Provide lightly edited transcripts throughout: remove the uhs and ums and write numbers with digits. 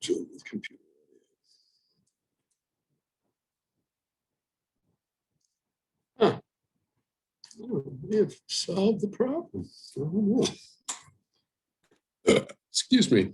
actually with computer audio. Huh. We have solved the problem. I don't know. Excuse me.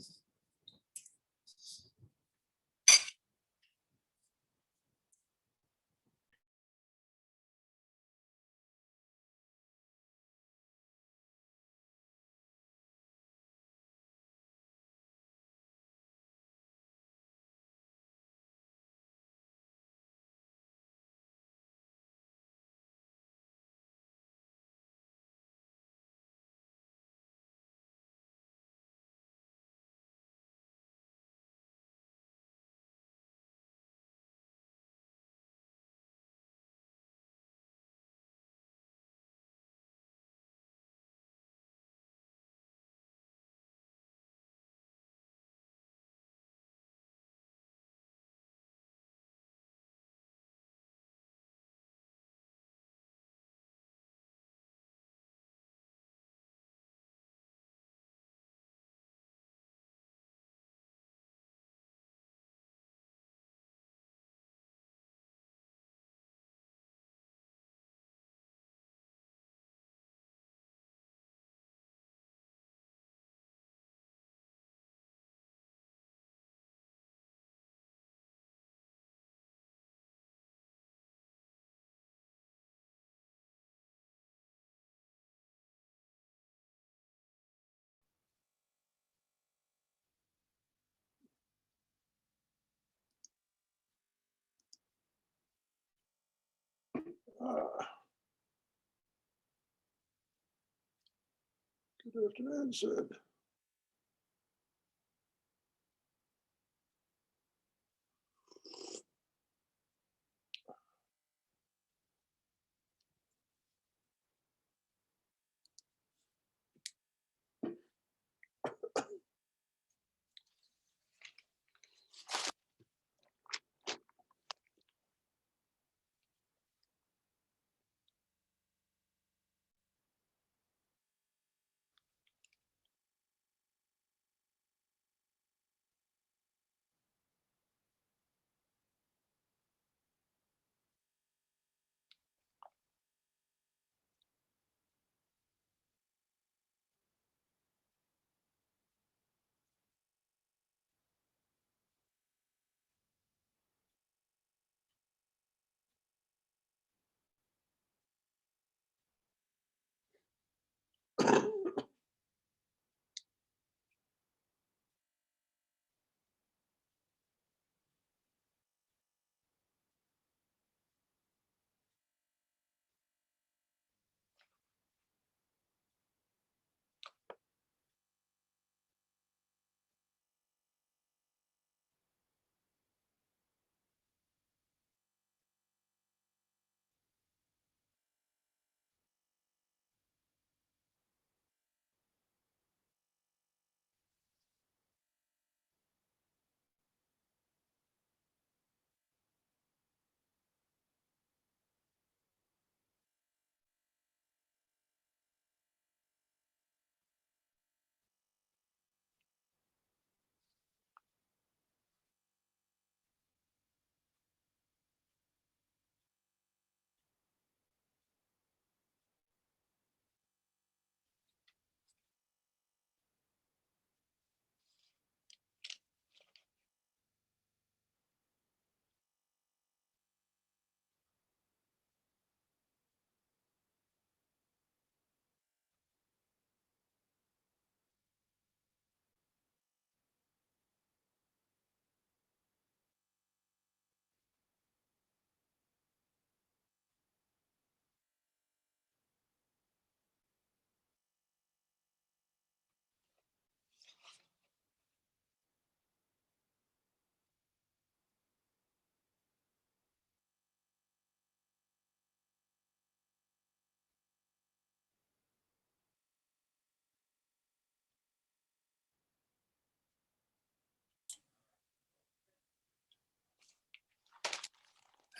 Good afternoon, Sid.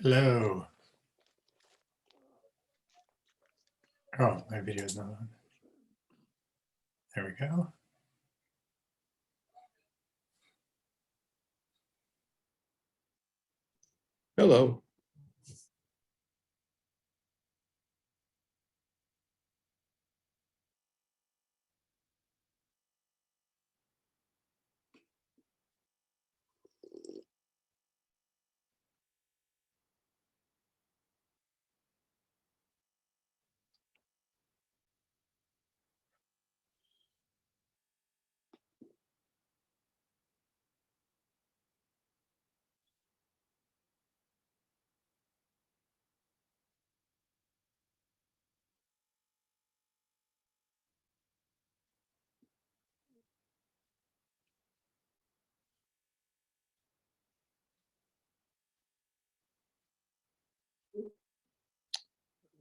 Hello. Oh, my video is not on. There we go. Hello.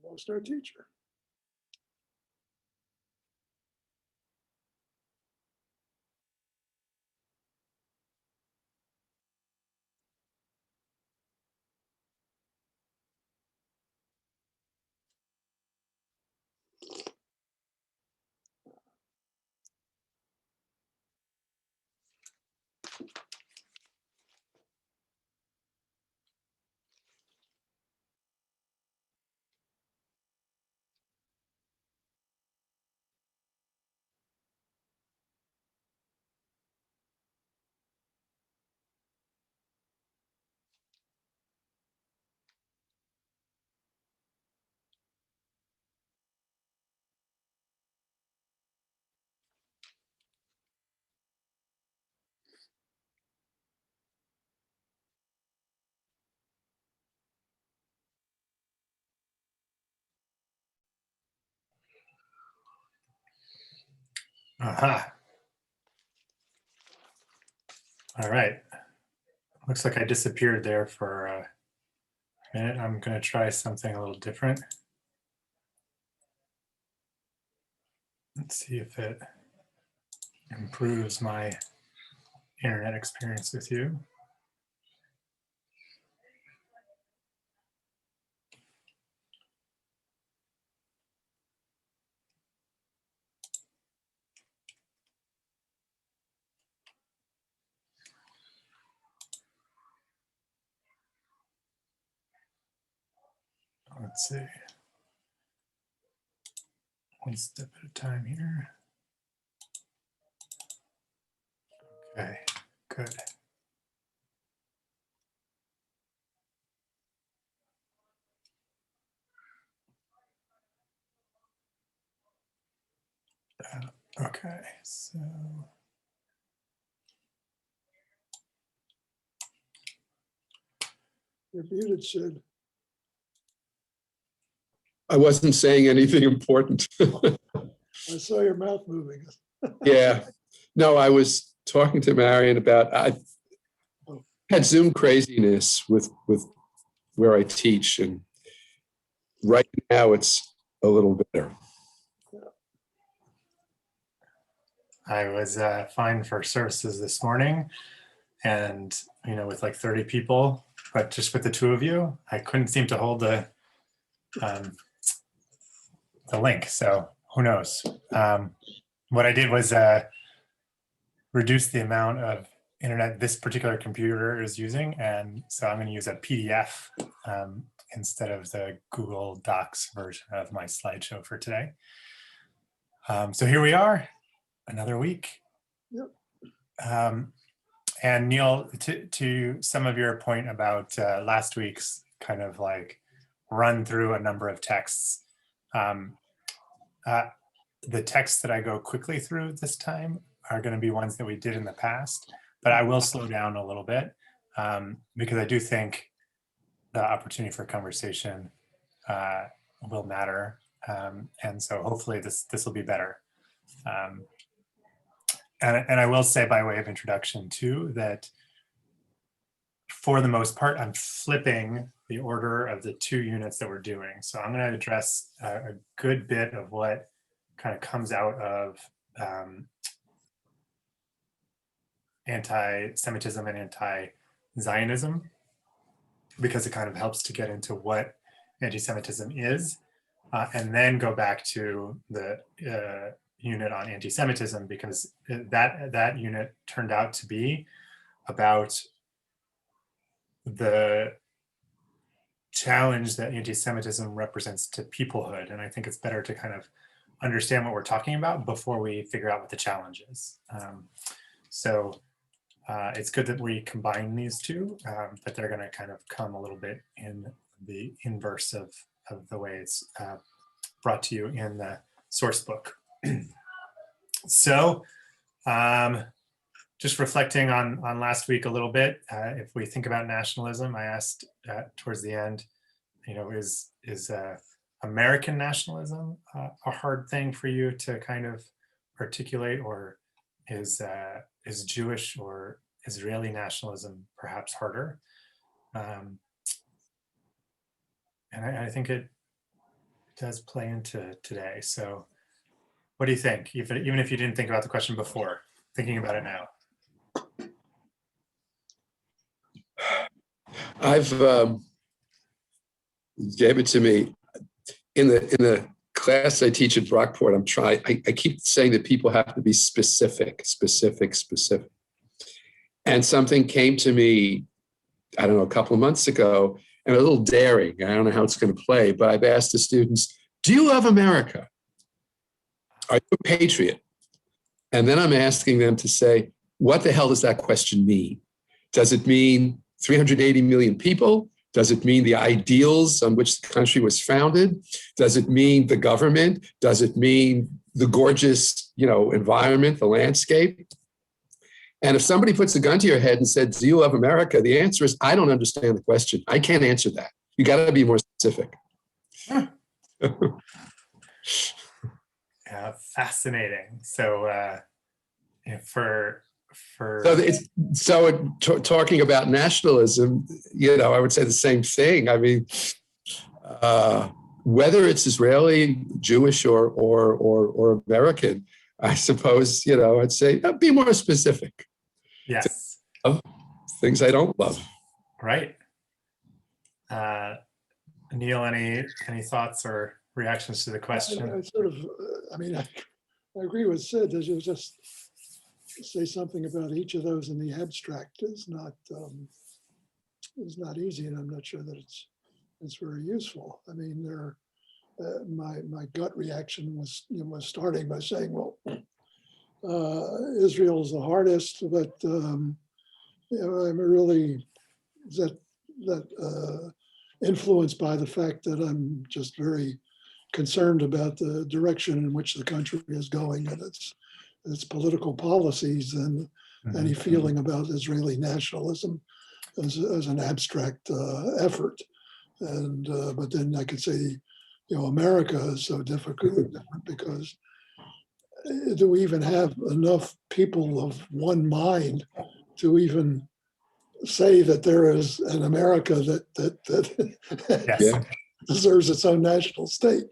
Lost our teacher. Aha. All right. Looks like I disappeared there for a minute. I'm going to try something a little different. Let's see if it improves my internet experience with you. Let's see. One step at a time here. Okay, good. Okay, so You're muted, Sid. I wasn't saying anything important. I saw your mouth moving. Yeah. No, I was talking to Marion about, I had Zoom craziness with where I teach, and right now it's a little better. I was fine for services this morning, and with like 30 people, but just with the two of you, I couldn't seem to hold the link. So who knows? What I did was reduce the amount of internet this particular computer is using, and so I'm going to use a PDF instead of the Google Docs version of my slideshow for today. So here we are, another week. Yep. And Neil, to some of your point about last week's kind of like run through a number of texts, the texts that I go quickly through this time are going to be ones that we did in the past, but I will slow down a little bit because I do think the opportunity for conversation will matter. And so hopefully this will be better. And I will say by way of introduction too, that for the most part, I'm flipping the order of the two units that we're doing. So I'm going to address a good bit of what kind of comes out of anti-Semitism and anti-Zionism, because it kind of helps to get into what anti-Semitism is, and then go back to the unit on anti-Semitism, because that unit turned out to be about the challenge that anti-Semitism represents to peoplehood. And I think it's better to kind of understand what we're talking about before we figure out what the challenge is. So it's good that we combine these two, but they're going to kind of come a little bit in the inverse of the way it's brought to you in the source book. So just reflecting on last week a little bit, if we think about nationalism, I asked towards the end, is American nationalism a hard thing for you to kind of articulate, or is Jewish or Israeli nationalism perhaps harder? And I think it does play into today. So what do you think? Even if you didn't think about the question before, thinking about it now. I've gave it to me in the class I teach at Brockport. I keep saying that people have to be specific. And something came to me, I don't know, a couple of months ago, and a little daring. I don't know how it's going to play, but I've asked the students, do you love America? Are you a patriot? And then I'm asking them to say, what the hell does that question mean? Does it mean 380 million people? Does it mean the ideals on which the country was founded? Does it mean the government? Does it mean the gorgeous, environment, the landscape? And if somebody puts a gun to your head and said, do you love America? The answer is, I don't understand the question. I can't answer that. You got to be more specific. Yeah, fascinating. So talking about nationalism, I would say the same thing. I mean, whether it's Israeli, Jewish, or American, I suppose, I'd say be more specific. Yes. Things I don't love. Right. Neil, any thoughts or reactions to the question? I agree with Sid. There's just say something about each of those in the abstract is not easy, and I'm not sure that it's very useful. I mean, my gut reaction was starting by saying, well, Israel is the hardest, but I'm really influenced by the fact that I'm just very concerned about the direction in which the country is going and its political policies, and any feeling about Israeli nationalism as an abstract effort. And but then I could say, America is so different because do we even have enough people of one mind to even say that there is an America that Yes. deserves its own national state?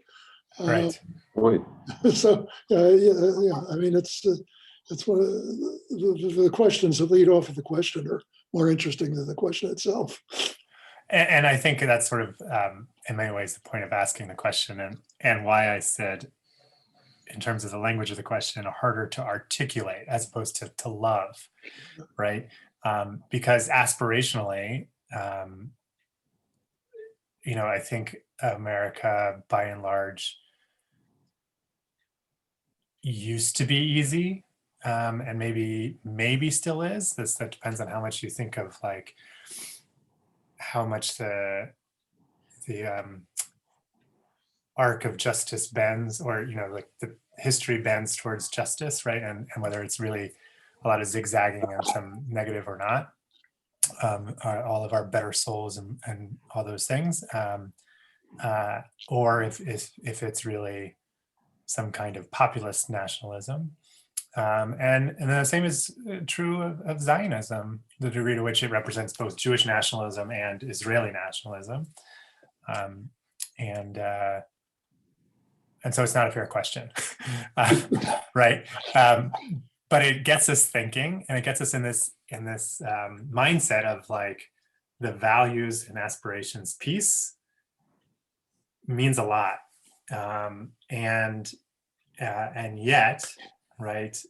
Right. So I mean, it's one of the questions that lead off of the question are more interesting than the question itself. And I think that's sort of, in many ways, the point of asking the question, and why I said, in terms of the language of the question, harder to articulate as opposed to love, right? Because aspirationally, I think America, by and large, used to be easy, and maybe still is. That depends on how much you think of like how much the arc of justice bends, or like the history bends towards justice, right? And whether it's really a lot of zigzagging and some negative or not, all of our better souls and all those things, or if it's really some kind of populist nationalism. And the same is true of Zionism, the degree to which it represents both Jewish nationalism and Israeli nationalism. And so it's not a fair question, right? But it gets us thinking, and it gets us in this mindset of like the values and aspirations piece means a lot, and yet, right?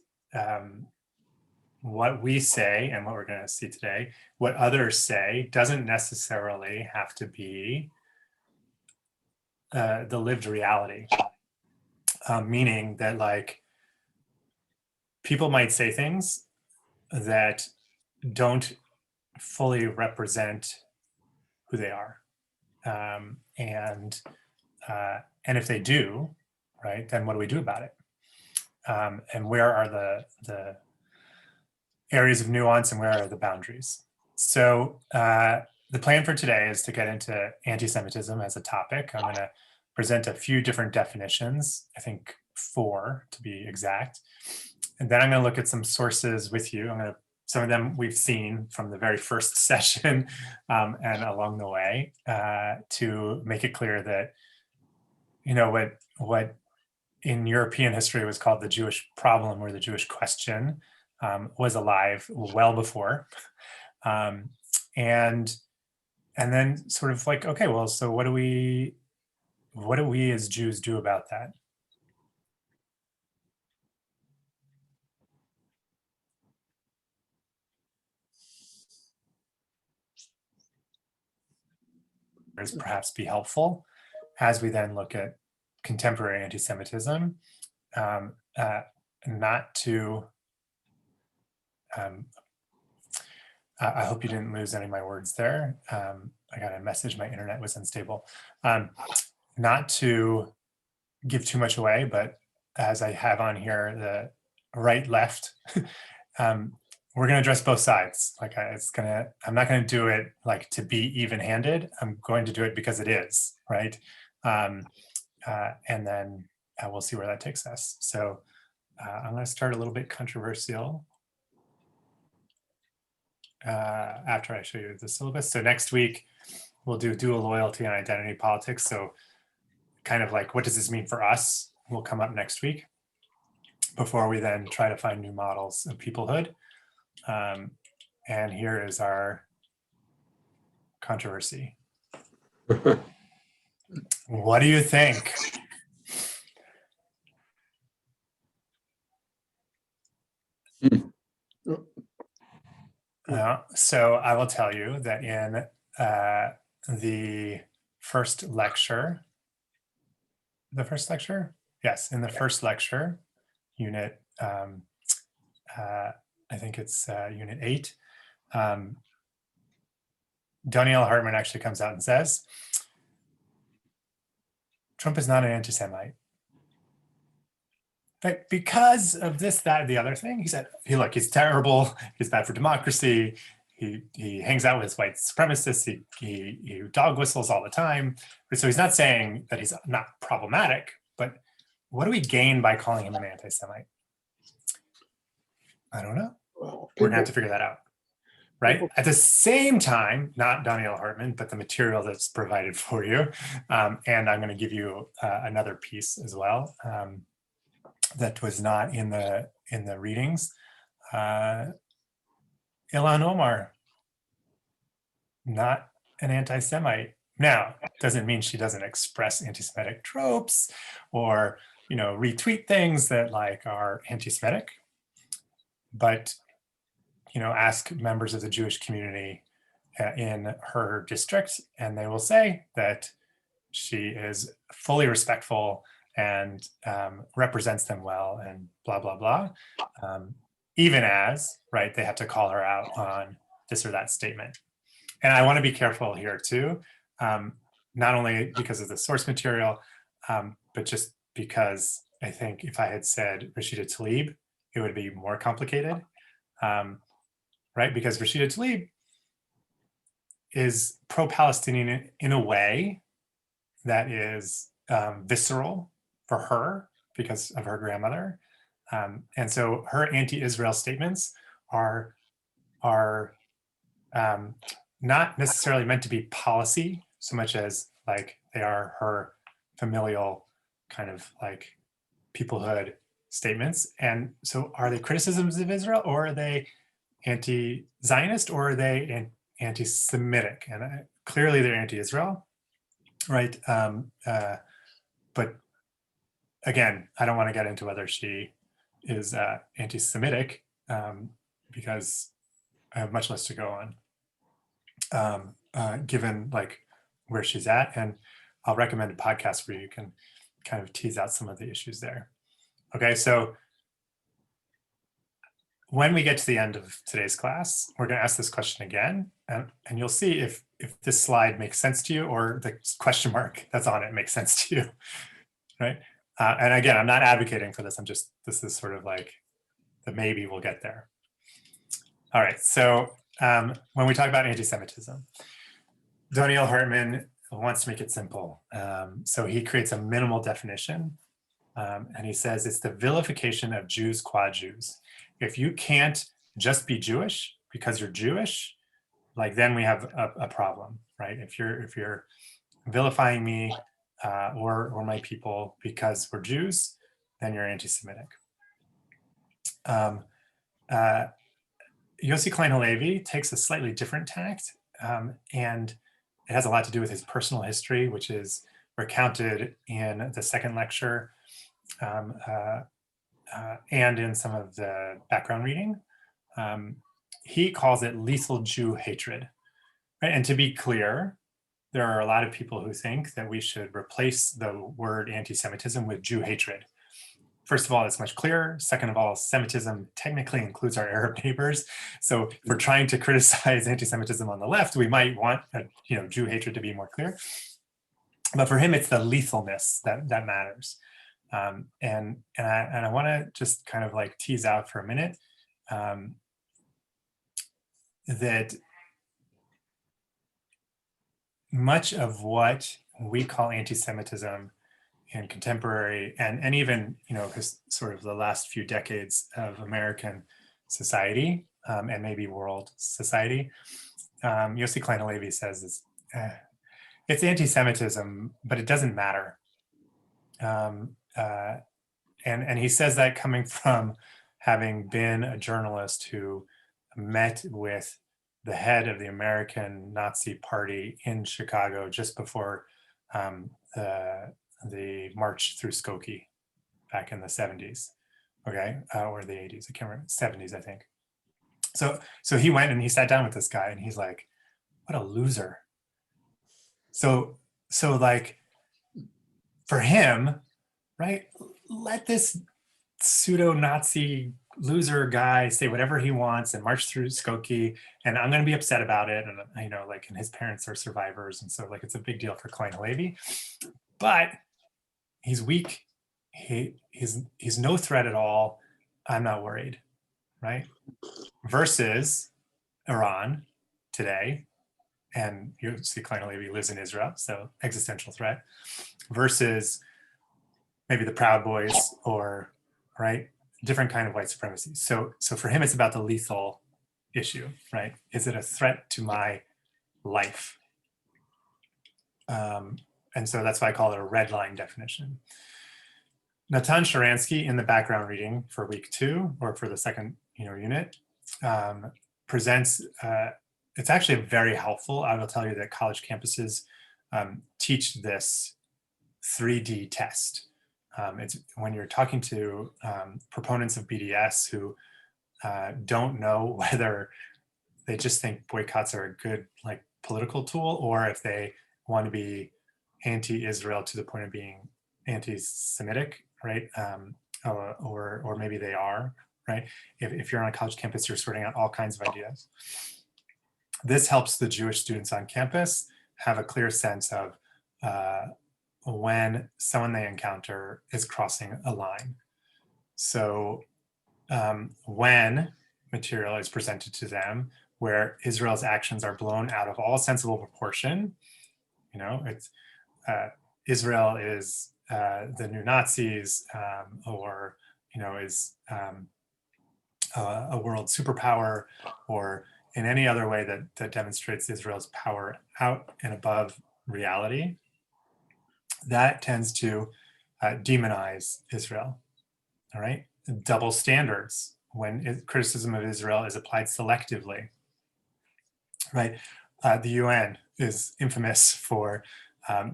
What we say and what we're going to see today, what others say, doesn't necessarily have to be the lived reality, meaning that like people might say things that don't fully represent who they are, and if they do, right, then what do we do about it? And where are the areas of nuance and where are the boundaries? So the plan for today is to get into anti-Semitism as a topic. I'm going to present a few different definitions, I think 4 to be exact. And then I'm going to look at some sources with you. Some of them we've seen from the very first session and along the way to make it clear that, you know, what in European history was called the Jewish problem or the Jewish question was alive well before. And then sort of like, okay, well, so what do we as Jews do about that? Perhaps be helpful as we then look at contemporary anti-Semitism, not to, I hope you didn't lose any of my words there. I got a message, my internet was unstable. Not to give too much away, but as I have on here, the right, left, we're going to address both sides. Like I'm not going to do it like to be even-handed. I'm going to do it because it is, right? And then we'll see where that takes us. So I'm going to start a little bit controversial after I show you the syllabus. So next week, we'll do dual loyalty and identity politics. So kind of like, what does this mean for us? Will come up next week before we then try to find new models of peoplehood. And here is our controversy. What do you think? So I will tell you that in the first lecture, yes, in the first lecture, unit, I think it's unit 8, Danielle Hartman actually comes out and says, Trump is not an anti-Semite. But because of this, that, and the other thing, he said, look, he's terrible, he's bad for democracy, he hangs out with white supremacists, he dog whistles all the time. So he's not saying that he's not problematic, but what do we gain by calling him an anti-Semite? I don't know. Well, we're gonna have to figure that out, right? At the same time, not Danielle Hartman, but the material that's provided for you. And I'm gonna give you another piece as well that was not in the readings. Ilhan Omar, not an anti-Semite. Now, doesn't mean she doesn't express anti-Semitic tropes or, you know, retweet things that like are anti-Semitic, but, you know, ask members of the Jewish community in her district, and they will say that she is fully respectful and represents them well and blah, blah, blah. Even as, right, they have to call her out on this or that statement. And I want to be careful here too, not only because of the source material, but just because I think if I had said Rashida Tlaib, it would be more complicated, right? Because Rashida Tlaib is pro-Palestinian in a way that is visceral for her because of her grandmother. And so her anti-Israel statements are not necessarily meant to be policy so much as like they are her familial kind of like peoplehood statements. And so are they criticisms of Israel, or are they anti-Zionist, or are they anti-Semitic? And clearly they're anti-Israel, right? But again, I don't want to get into whether she is anti-Semitic because I have much less to go on, given like where she's at. And I'll recommend a podcast where you can kind of tease out some of the issues there. Okay, so when we get to the end of today's class, we're going to ask this question again, and you'll see if this slide makes sense to you or the question mark that's on it makes sense to you, right? And again, I'm not advocating for this. This is sort of like the maybe we'll get there. All right, so when we talk about anti-Semitism, Doniel Hartman wants to make it simple. So he creates a minimal definition, and he says it's the vilification of Jews qua Jews. If you can't just be Jewish because you're Jewish, like then we have a problem, right? If you're vilifying me or my people because we're Jews, then you're anti-Semitic. Yossi Klein Halevi takes a slightly different tact, and it has a lot to do with his personal history, which is recounted in the second lecture and in some of the background reading. He calls it lethal Jew hatred. Right? And to be clear, there are a lot of people who think that we should replace the word anti-Semitism with Jew hatred. First of all, it's much clearer. Second of all, Semitism technically includes our Arab neighbors. So if we're trying to criticize anti-Semitism on the left, we might want Jew hatred to be more clear. But for him, it's the lethalness that matters. And I want to just kind of like tease out for a minute that much of what we call anti-Semitism in contemporary and even sort of the last few decades of American society and maybe world society, Yossi Klein Halevi says it's anti-Semitism, but it doesn't matter. And he says that coming from having been a journalist who met with the head of the American Nazi Party in Chicago just before the march through Skokie back in the 70s, okay, or the 80s, I can't remember, 70s, I think. So he went and he sat down with this guy and he's like, what a loser. So like, for him, right, let this pseudo-Nazi loser guy say whatever he wants and march through Skokie, and I'm going to be upset about it. And and his parents are survivors, and so like it's a big deal for Klein Halevi. But he's weak. He's no threat at all. I'm not worried, right? Versus Iran today, and you see Klein Halevi lives in Israel, so existential threat. Versus maybe the Proud Boys or different kind of white supremacy. So for him, it's about the lethal issue, right? Is it a threat to my life? And so that's why I call it a red line definition. Natan Sharansky in the background reading for week 2 or for the second unit presents, it's actually very helpful. I will tell you that college campuses teach this 3D test. It's when you're talking to proponents of BDS who don't know whether they just think boycotts are a good political tool or if they want to be anti-Israel to the point of being anti-Semitic, right? Or maybe they are, right? If you're on a college campus, you're sorting out all kinds of ideas. This helps the Jewish students on campus have a clear sense of when someone they encounter is crossing a line. So when material is presented to them where Israel's actions are blown out of all sensible proportion, it's Israel is the new Nazis or is a world superpower, or in any other way that demonstrates Israel's power out and above reality, that tends to demonize Israel, all right? Double standards when criticism of Israel is applied selectively, right? The UN is infamous for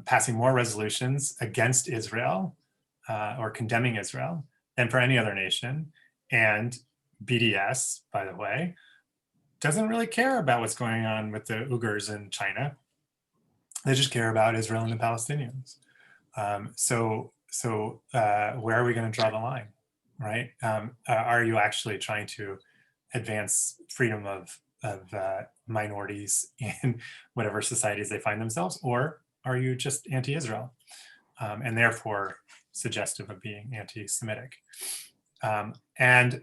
passing more resolutions against Israel or condemning Israel than for any other nation. And BDS, by the way, doesn't really care about what's going on with the Uyghurs in China. They just care about Israel and the Palestinians. So where are we going to draw the line, right? Are you actually trying to advance freedom of minorities in whatever societies they find themselves, or are you just anti-Israel and therefore suggestive of being anti-Semitic? And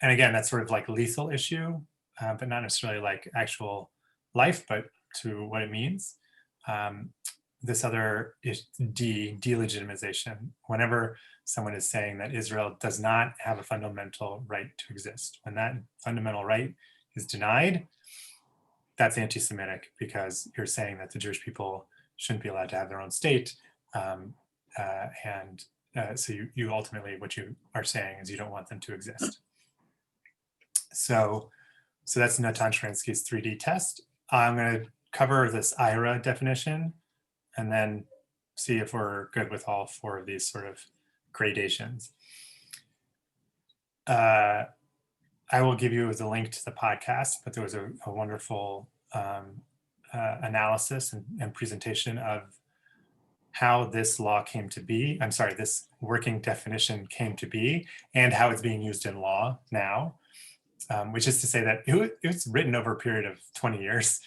again, that's sort of like a lethal issue, but not necessarily like actual life, but to what it means. This other is delegitimization. Whenever someone is saying that Israel does not have a fundamental right to exist, when that fundamental right is denied, that's anti-Semitic, because you're saying that the Jewish people shouldn't be allowed to have their own state. So you ultimately, what you are saying is you don't want them to exist. So that's Natan Sharansky's 3D test. I'm going to cover this IRA definition and then see if we're good with all four of these sort of gradations. I will give you the link to the podcast, but there was a wonderful analysis and presentation of how this law came to be. I'm sorry, this working definition came to be and how it's being used in law now, which is to say that it was written over a period of 20 years.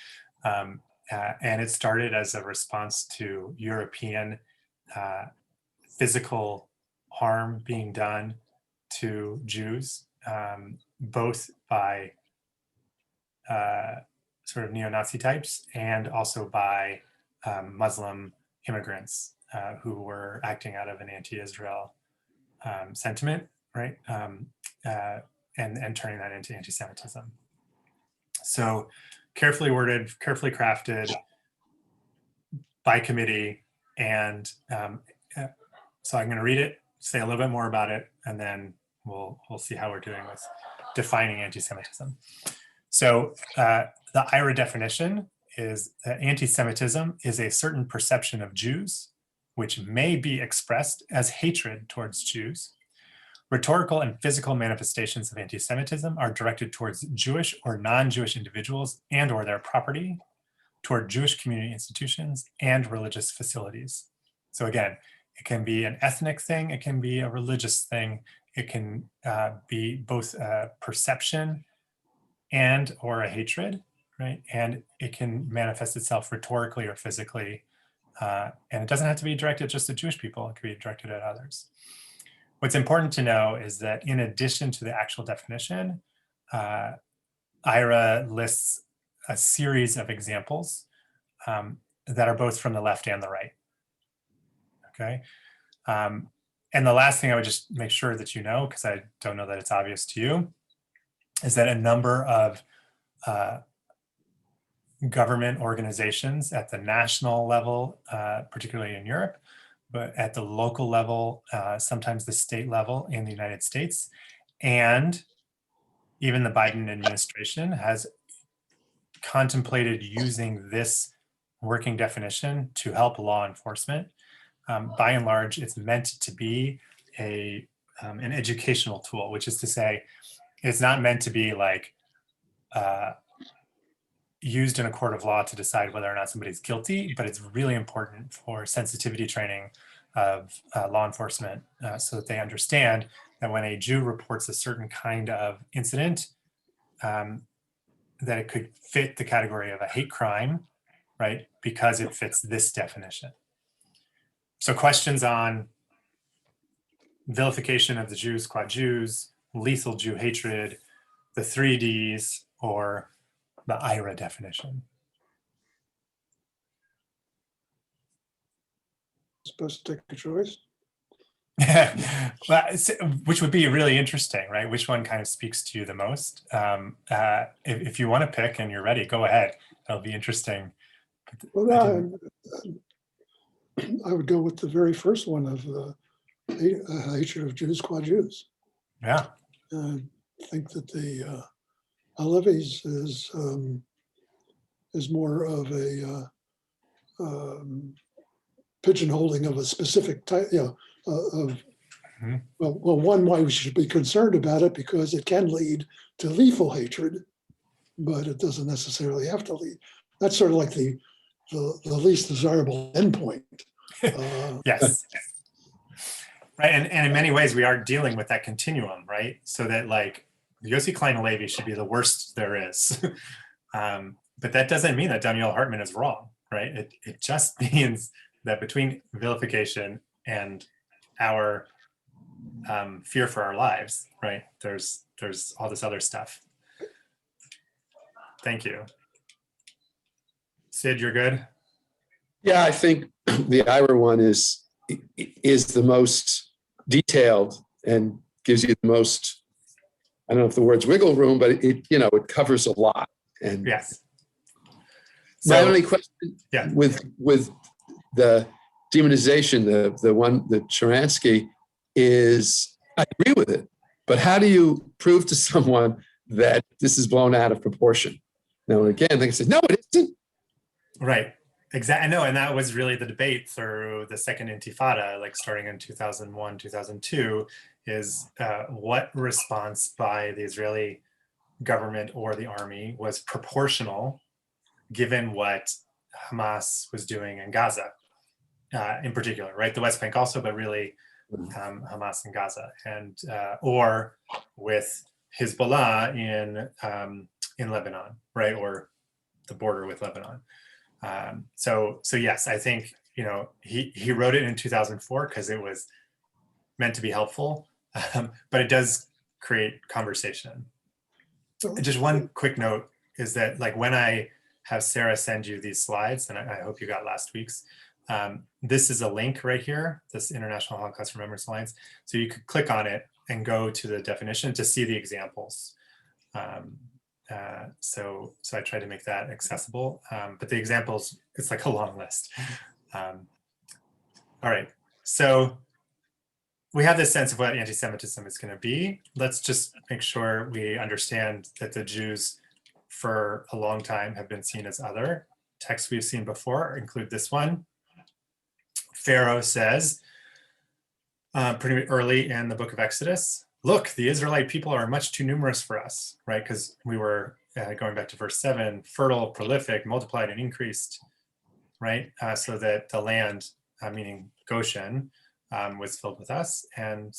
And it started as a response to European physical harm being done to Jews, both by sort of neo-Nazi types and also by Muslim immigrants who were acting out of an anti-Israel sentiment, right? And turning that into anti-Semitism. So carefully worded, carefully crafted by committee. And so I'm going to read it, say a little bit more about it, and then we'll see how we're doing with defining anti-Semitism. So the IRA definition is that anti-Semitism is a certain perception of Jews, which may be expressed as hatred towards Jews. Rhetorical and physical manifestations of anti-Semitism are directed towards Jewish or non-Jewish individuals and or their property, toward Jewish community institutions and religious facilities. So again, it can be an ethnic thing, it can be a religious thing, it can be both a perception and or a hatred, right? And it can manifest itself rhetorically or physically. And it doesn't have to be directed just at Jewish people, it could be directed at others. What's important to know is that in addition to the actual definition, IRA lists a series of examples that are both from the left and the right, okay? And the last thing I would just make sure that you know, because I don't know that it's obvious to you, is that a number of government organizations at the national level, particularly in Europe, but at the local level, sometimes the state level in the United States, and even the Biden administration has contemplated using this working definition to help law enforcement. By and large, it's meant to be an educational tool, which is to say, it's not meant to be like used in a court of law to decide whether or not somebody's guilty, but it's really important for sensitivity training of law enforcement so that they understand that when a Jew reports a certain kind of incident, that it could fit the category of a hate crime, right? Because it fits this definition. So questions on vilification of the Jews, qua Jews, lethal Jew hatred, the 3Ds, or the IRA definition? Supposed to take a choice? Well, which would be really interesting, right? Which one kind of speaks to you the most? If you want to pick and you're ready, go ahead. That'll be interesting. Well, I would go with the very first one of hatred of Jews qua Jews. Yeah. I think that the Halevi's is more of a pigeonholing of a specific type, well, one, why we should be concerned about it, because it can lead to lethal hatred, but it doesn't necessarily have to lead. That's sort of like the the least desirable endpoint. Yes. Right. And in many ways, we are dealing with that continuum, right? So that like Yossi Klein Halevi should be the worst there is. But that doesn't mean that Daniel Hartman is wrong, right? It just means that between vilification and our fear for our lives, right? There's all this other stuff. Thank you. Sid, you're good? Yeah, I think the Ira one is the most detailed and gives you the most, I don't know if the word's wiggle room, but it covers a lot. And yes. My only question with the demonization, the Sharansky, is I agree with it, but how do you prove to someone that this is blown out of proportion? Now, again, they can say, no, it isn't. Right. Exactly. No, and that was really the debate through the second Intifada, like starting in 2001, 2002, is what response by the Israeli government or the army was proportional given what Hamas was doing in Gaza in particular, right? The West Bank also, but really Hamas in Gaza, and or with Hezbollah in Lebanon, right? Or the border with Lebanon. So yes, I think, he wrote it in 2004 because it was meant to be helpful, but it does create conversation. Just one quick note is that, like, when I have Sarah send you these slides, and I hope you got last week's, this is a link right here, this International Holocaust Remembrance Alliance. So you could click on it and go to the definition to see the examples. So I tried to make that accessible, but the examples, it's like a long list. All right, so we have this sense of what anti-Semitism is going to be. Let's just make sure we understand that the Jews for a long time have been seen as other. Texts we've seen before include this one. Pharaoh says, pretty early in the book of Exodus, look, the Israelite people are much too numerous for us, right? Because we were, going back to verse 7, fertile, prolific, multiplied and increased, right? So that the land, meaning Goshen, was filled with us. And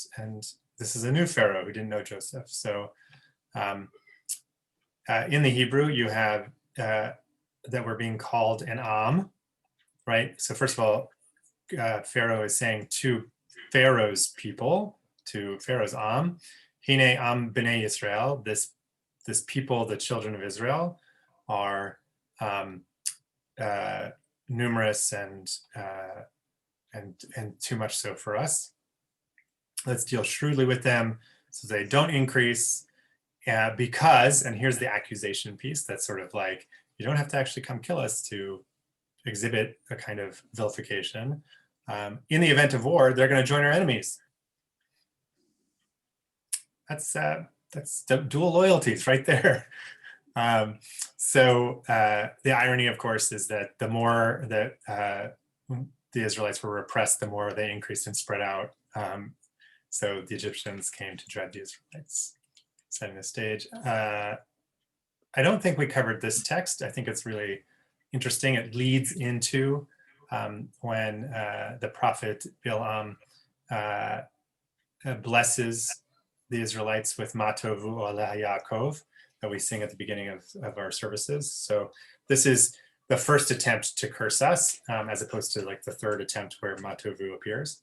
this is a new Pharaoh who didn't know Joseph. So in the Hebrew, you have that we're being called an Am, right? So first of all, Pharaoh is saying to Pharaoh's people, to Pharaoh's Am, Hine Am B'nai Yisrael, this people, the children of Israel, are numerous and too much so for us. Let's deal shrewdly with them so they don't increase, because, and here's the accusation piece that's sort of like, you don't have to actually come kill us to exhibit a kind of vilification. In the event of war, they're going to join our enemies. That's dual loyalties right there. So the irony, of course, is that the more that the Israelites were repressed, the more they increased and spread out. So the Egyptians came to dread the Israelites. Setting the stage. I don't think we covered this text. I think it's really interesting. It leads into when the prophet Bilam blesses the Israelites with Ma Tovu Oleh Yaakov that we sing at the beginning of our services. So this is the first attempt to curse us, as opposed to like the third attempt where Ma Tovu appears.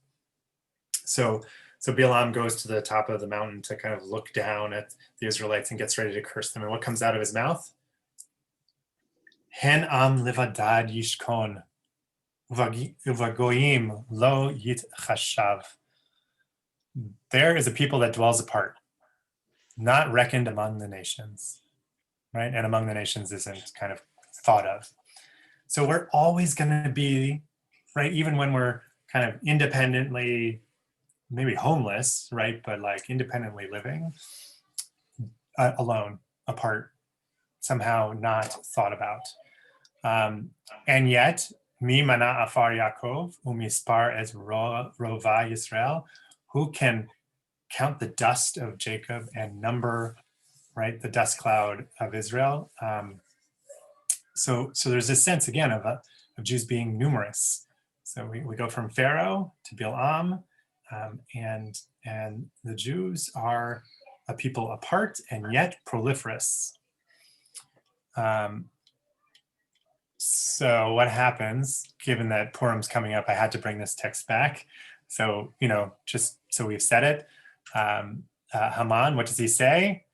So Bilam goes to the top of the mountain to kind of look down at the Israelites and gets ready to curse them. And what comes out of his mouth? Hen am livadad yishkon, uvagoyim lo yitchashav. There is a people that dwells apart, not reckoned among the nations, right? And among the nations isn't kind of thought of. So we're always going to be, right, even when we're kind of independently, maybe homeless, right? But like independently living, alone, apart, somehow not thought about. And yet, mi mana afar Yaakov, umispar es rova Yisrael, who can count the dust of Jacob and number, right, the dust cloud of Israel. So there's this sense again of Jews being numerous. So we go from Pharaoh to Bil'am, and the Jews are a people apart and yet proliferous. So what happens, given that Purim's coming up, I had to bring this text back. So, just so we've said it, Haman, what does he say?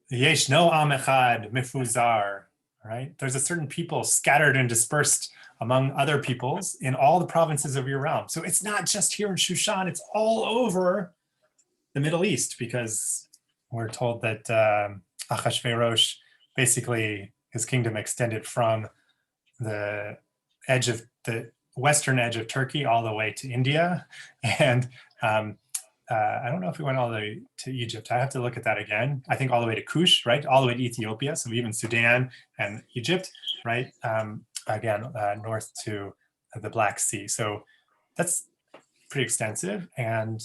Yesh no am echad mifuzar, right? There's a certain people scattered and dispersed among other peoples in all the provinces of your realm. So it's not just here in Shushan, it's all over the Middle East, because we're told that Achashverosh, basically his kingdom extended from the western edge of Turkey all the way to India. And I don't know if we went all the way to Egypt. I have to look at that again. I think all the way to Kush, right? All the way to Ethiopia. So even Sudan and Egypt, right? Again, north to the Black Sea. So that's pretty extensive. And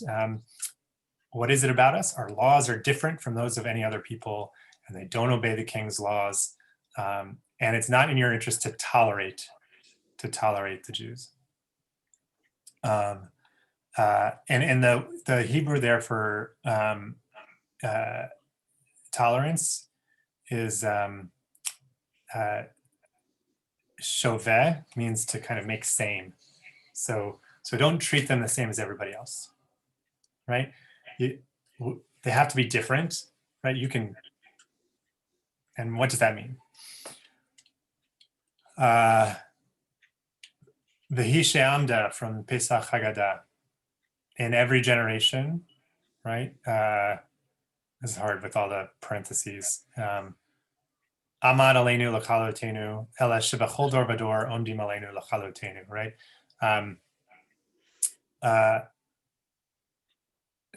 what is it about us? Our laws are different from those of any other people, and they don't obey the king's laws. And it's not in your interest to tolerate the Jews. And the Hebrew there for tolerance is shoveh, means to kind of make same. So don't treat them the same as everybody else, right? They have to be different, right? And what does that mean? V'hi she'amda from Pesach Haggadah. In every generation, right? This is hard with all the parentheses. Amad aleinu l'chalotenu, ela shebachol dor v'dor omdim aleinu l'chalotenu, right?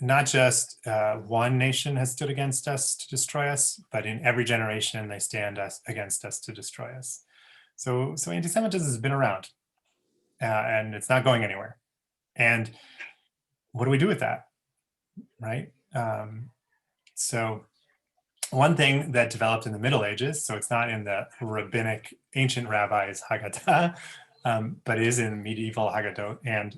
Not just one nation has stood against us to destroy us, but in every generation they stand against us to destroy us. So anti-Semitism has been around, and it's not going anywhere. And what do we do with that, right? So one thing that developed in the Middle Ages, so it's not in the rabbinic ancient rabbis Haggadah, but is in medieval Haggadot and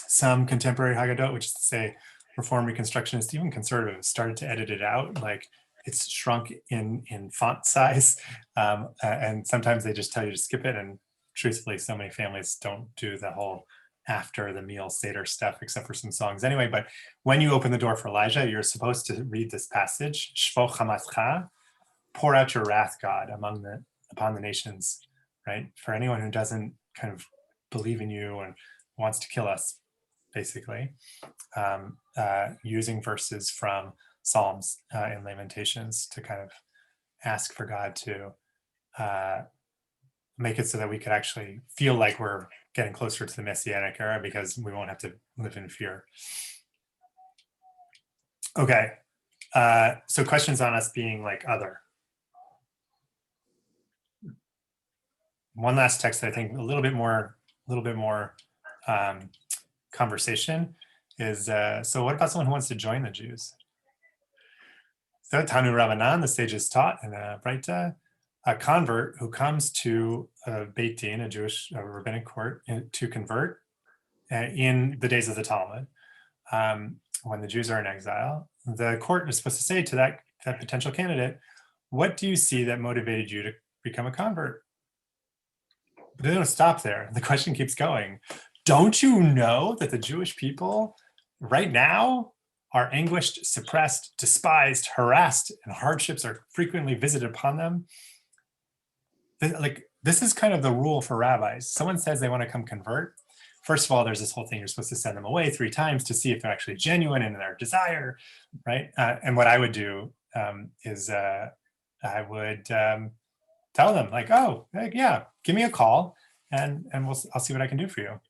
some contemporary Haggadot, which is to say Reform, Reconstructionist, even conservative, started to edit it out. Like it's shrunk in font size, and sometimes they just tell you to skip it. And truthfully, so many families don't do the whole after the meal Seder stuff, except for some songs anyway. But when you open the door for Elijah, you're supposed to read this passage, Shvo chamatcha, pour out your wrath, God, upon the nations, right? For anyone who doesn't kind of believe in you and wants to kill us, basically, using verses from Psalms and Lamentations to kind of ask for God to make it so that we could actually feel like we're getting closer to the Messianic era, because we won't have to live in fear. Okay, so questions on us being like other. One last text that I think a little bit more conversation is, so what about someone who wants to join the Jews? So Tanu Rabbanan, the sages taught in a Breita, a convert who comes to a Beit Din, a Jewish rabbinic court, to convert in the days of the Talmud, when the Jews are in exile, the court is supposed to say to that potential candidate, what do you see that motivated you to become a convert? But they don't stop there. The question keeps going. Don't you know that the Jewish people right now are anguished, suppressed, despised, harassed, and hardships are frequently visited upon them? This is kind of the rule for rabbis. Someone says they want to come convert. First of all, there's this whole thing, you're supposed to send them away 3 times to see if they're actually genuine in their desire, right? And what I would do is I would tell them like, oh, yeah, give me a call and I'll see what I can do for you.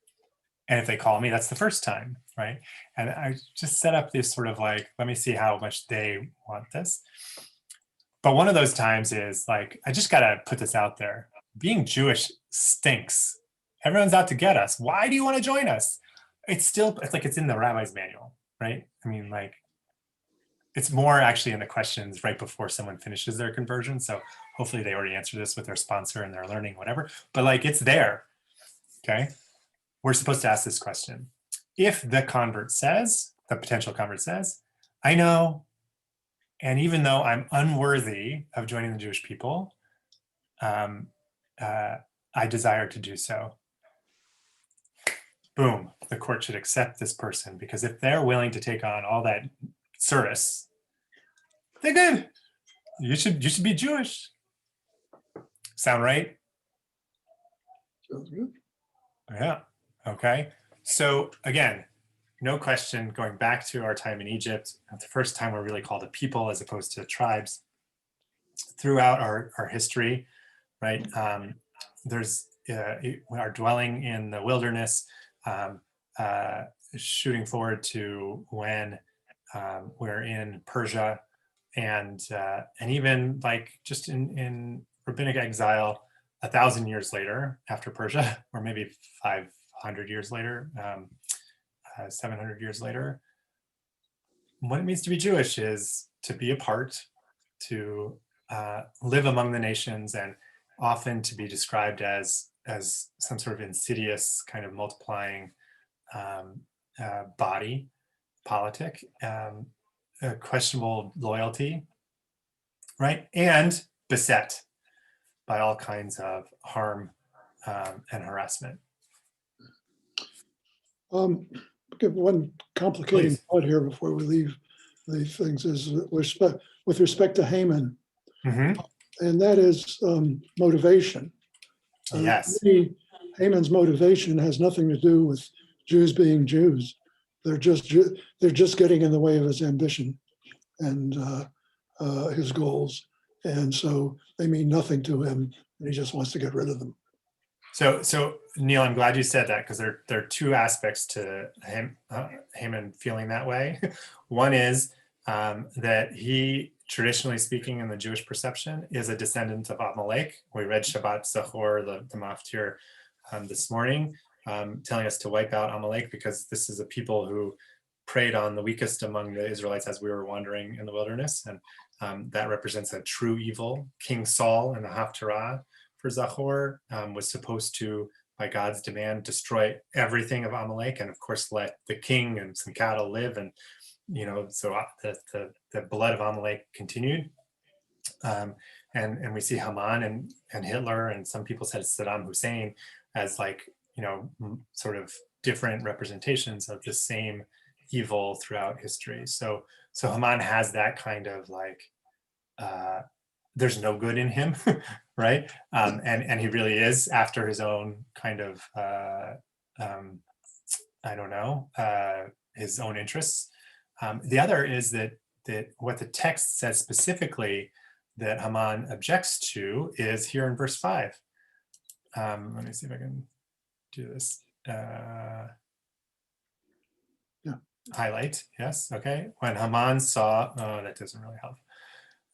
And if they call me, that's the first time, right? And I just set up this sort of like, let me see how much they want this. But one of those times is like, I just got to put this out there. Being Jewish stinks. Everyone's out to get us. Why do you want to join us? It's like it's in the rabbi's manual, right? I mean, like, it's more actually in the questions right before someone finishes their conversion. So hopefully they already answered this with their sponsor and they're learning whatever, but like it's there, okay? We're supposed to ask this question. If the convert says, the potential convert says, I know, and even though I'm unworthy of joining the Jewish people, I desire to do so. Boom, the court should accept this person, because if they're willing to take on all that service, they're good. You should be Jewish. Sound right? Sounds good. Yeah. Okay. So again, no question, going back to our time in Egypt, the first time we're really called a people as opposed to tribes. Throughout our history, right? There's our dwelling in the wilderness, shooting forward to when we're in Persia, and even like just in rabbinic exile 1,000 years later after Persia, or maybe 500 years later, 700 years later. What it means to be Jewish is to be apart, to live among the nations, and often to be described as some sort of insidious kind of multiplying body politic, questionable loyalty, right? And beset by all kinds of harm and harassment. Give one complicating Please. thought here before we leave these things is with respect to Haman, and that is motivation. Yes. Haman's motivation has nothing to do with Jews being Jews. They're just getting in the way of his ambition and his goals, and so they mean nothing to him, and he just wants to get rid of them. So Neil, I'm glad you said that, because there are two aspects to Haman feeling that way. One is that he, traditionally speaking, in the Jewish perception, is a descendant of Amalek. We read Shabbat Zachor, the Maftir, this morning, telling us to wipe out Amalek, because this is a people who preyed on the weakest among the Israelites as we were wandering in the wilderness, and that represents a true evil. King Saul in the Haftarah for Zachor was supposed to, by God's demand, destroy everything of Amalek, and of course let the king and some cattle live, and so the blood of Amalek continued. And we see Haman and Hitler, and some people said Saddam Hussein, as like sort of different representations of the same evil throughout history. So Haman has that kind of like there's no good in him, right? And he really is after his own kind of his own interests. The other is that what the text says specifically that Haman objects to is here in verse 5. Let me see if I can do this. Highlight, yes, okay. When Haman saw, that doesn't really help,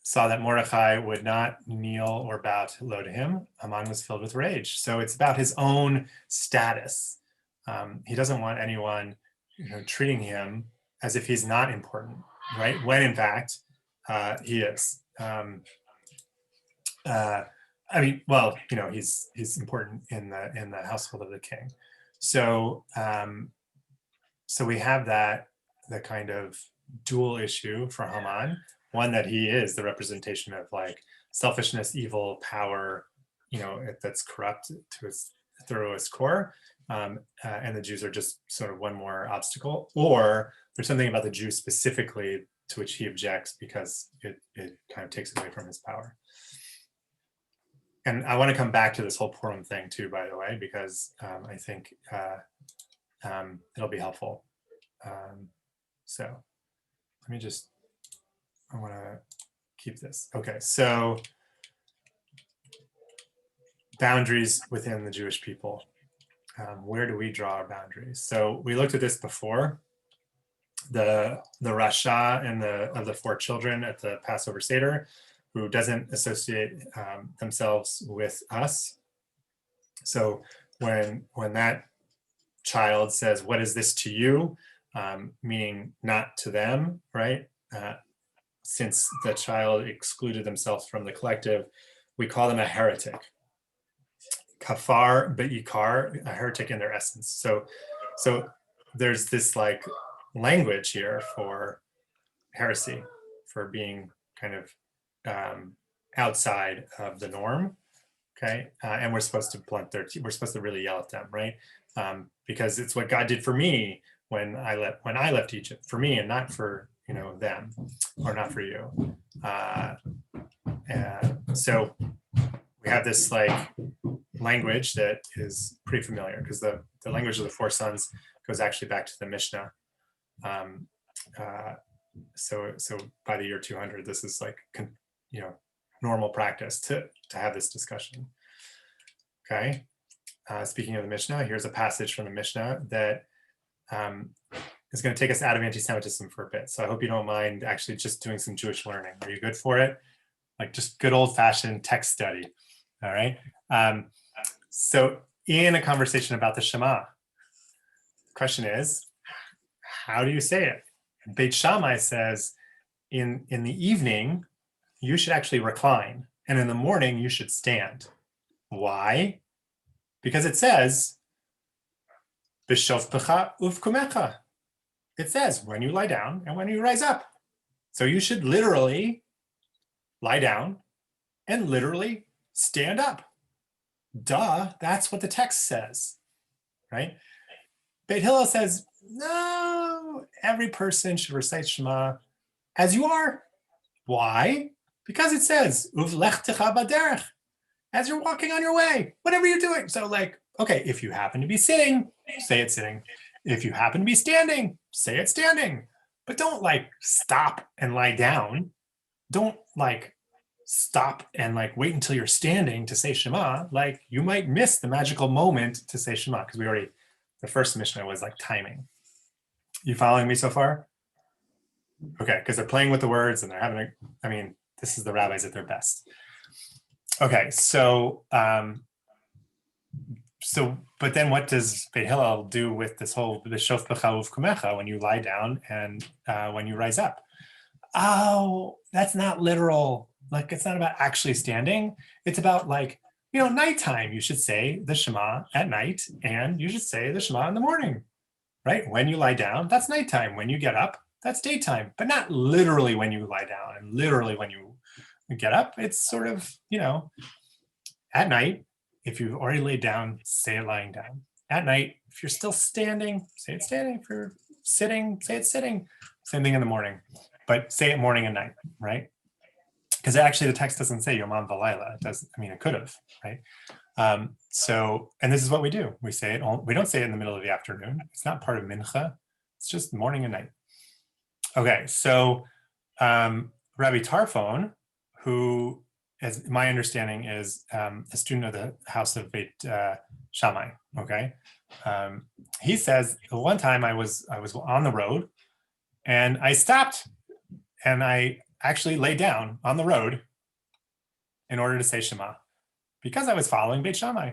saw that Mordechai would not kneel or bow low to him, Haman was filled with rage. So it's about his own status. He doesn't want anyone treating him as if he's not important, right? When in fact, he is. He's important in the household of the king. So we have the kind of dual issue for Haman. One, that he is the representation of like selfishness, evil, power, that's corrupt to its thoroughest core. And the Jews are just sort of one more obstacle. Or there's something about the Jew specifically to which he objects because it kind of takes away from his power. And I want to come back to this whole Purim thing too, by the way, because I think it'll be helpful. So let me just, I want to keep this. Okay, so boundaries within the Jewish people. Where do we draw our boundaries? So we looked at this before. The Rasha and of the 4 children at the Passover Seder, who doesn't associate themselves with us. So when that child says, "What is this to you?" Meaning not to them, right? since the child excluded themselves from the collective, we call them a heretic. Kafar be'ikar, a heretic in their essence. So there's this like language here for heresy, for being kind of outside of the norm. Okay, and we're supposed to blunt their teeth. We're supposed to really yell at them, right? Because it's what God did for me when I left Egypt, for me and not for them, or not for you. So we have this like language that is pretty familiar, because the language of the four sons goes actually back to the Mishnah. So by the year 200, this is like normal practice to have this discussion. Okay. Speaking of the Mishnah, here's a passage from the Mishnah that is going to take us out of anti-Semitism for a bit. So I hope you don't mind actually just doing some Jewish learning. Are you good for it? Like just good old-fashioned text study. All right. So in a conversation about the Shema, the question is, how do you say it? Beit Shammai says, in the evening, you should actually recline, and in the morning, you should stand. Why? Because it says, B'shoftecha uvkumecha. It says, when you lie down and when you rise up. So you should literally lie down and literally stand up. Duh, that's what the text says, right? Beit Hillel says, no, every person should recite Shema as you are. Why? Because it says, Uvlechtecha baderech, as you're walking on your way, whatever you're doing. So like, okay, if you happen to be sitting, say it sitting. If you happen to be standing, say it standing. But don't like stop and lie down. Don't like stop and like wait until you're standing to say Shema. Like you might miss the magical moment to say Shema, because the first Mishnah was like timing. You following me so far? Okay, because they're playing with the words and they're having this is the rabbis at their best. Okay, so but then what does Beit Hillel do with this whole B'shof b'cha uvkumecha, when you lie down and when you rise up? Oh, that's not literal. Like it's not about actually standing. It's about like, nighttime. You should say the Shema at night, and you should say the Shema in the morning, right? When you lie down, that's nighttime. When you get up, that's daytime, but not literally when you lie down and literally when you get up. It's sort of, at night, if you've already laid down, say it lying down. At night, if you're still standing, say it standing. If you're sitting, say it sitting. Same thing in the morning, but say it morning and night, right? Because actually the text doesn't say Yomam V'Layla. It does. It could have, right? And this is what we do. We say it. We don't say it in the middle of the afternoon. It's not part of Mincha. It's just morning and night. Okay, so Rabbi Tarfon, who, as my understanding, is a student of the house of Beit Shammai. Okay, he says one time I was on the road, and I stopped, and I actually lay down on the road in order to say Shema, because I was following Beit Shammai.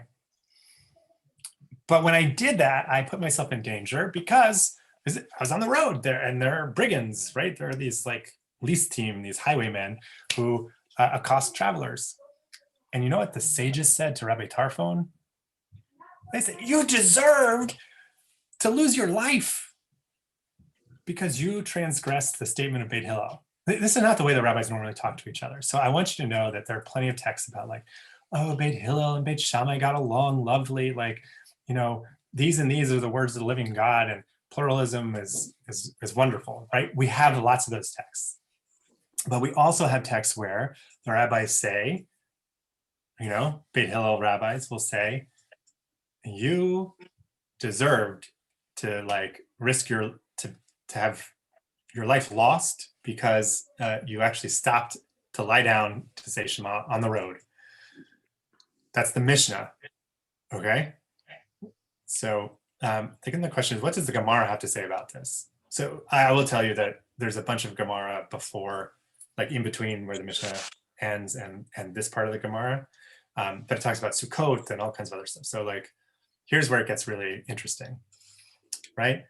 But when I did that, I put myself in danger, because I was on the road there, and there are brigands, right? There are these like police team, these highwaymen who accost travelers. And you know what the sages said to Rabbi Tarfon? They said, you deserved to lose your life because you transgressed the statement of Beit Hillel. This is not the way the rabbis normally talk to each other. So I want you to know that there are plenty of texts about like, oh, Beit Hillel and Beit Shammai got along lovely. Like, these and these are the words of the living God, and pluralism is wonderful, right? We have lots of those texts. But we also have texts where the rabbis say, Beit Hillel rabbis will say, you deserved to like risk to have your life lost because you actually stopped to lie down to say Shema on the road. That's the Mishnah, okay? So thinking the question is, what does the Gemara have to say about this? So I will tell you that there's a bunch of Gemara before, like in between where the Mishnah ends and this part of the Gemara, but it talks about Sukkot and all kinds of other stuff. So like, here's where it gets really interesting, right?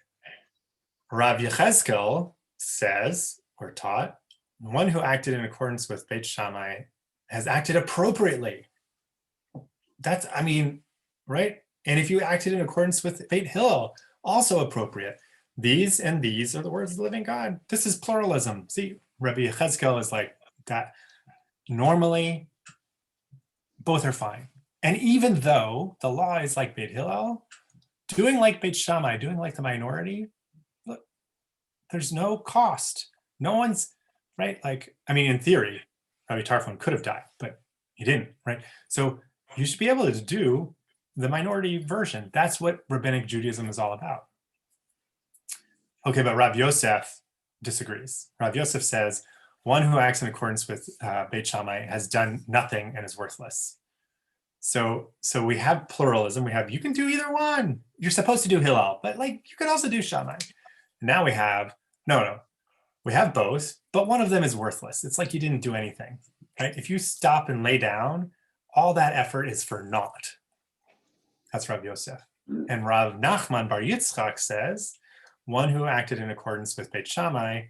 Rav Yechezkel says, or taught, one who acted in accordance with Beit Shammai has acted appropriately. That's, I mean, right? And if you acted in accordance with Beit Hillel, also appropriate. These and these are the words of the living God. This is pluralism. See, Rabbi Yechezkel is like that. Normally, both are fine. And even though the law is like Beit Hillel, doing like Beit Shammai, doing like the minority, look, there's no cost. No one's, right? Like, I mean, in theory, Rabbi Tarfon could have died, but he didn't, right? So you should be able to do the minority version. That's what rabbinic Judaism is all about. Okay, but Rav Yosef disagrees. Rav Yosef says, one who acts in accordance with Beit Shammai has done nothing and is worthless. So we have pluralism. We have, you can do either one. You're supposed to do Hillel, but like you can also do Shammai. Now we have, no, we have both, but one of them is worthless. It's like you didn't do anything, right? If you stop and lay down, all that effort is for naught. That's Rav Yosef. And Rav Nachman Bar Yitzchak says, one who acted in accordance with Beit Shammai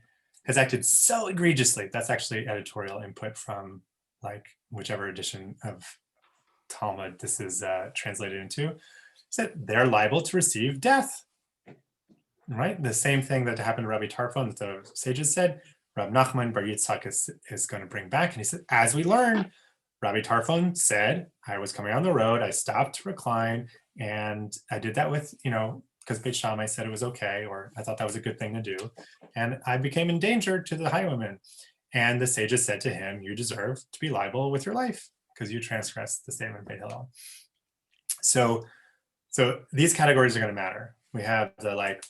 has acted so egregiously. That's actually editorial input from like whichever edition of Talmud this is translated into. Said they're liable to receive death. Right? The same thing that happened to Rabbi Tarfon that the sages said, Rav Nachman Bar Yitzchak is going to bring back. And he said, as we learn, Rabbi Tarfon said, I was coming on the road, I stopped to recline, and I did that with, because Beit Shammai said it was okay, or I thought that was a good thing to do. And I became endangered to the highwaymen. And the sages said to him, you deserve to be liable with your life because you transgressed the statement of Beit Hillel. So these categories are going to matter. We have the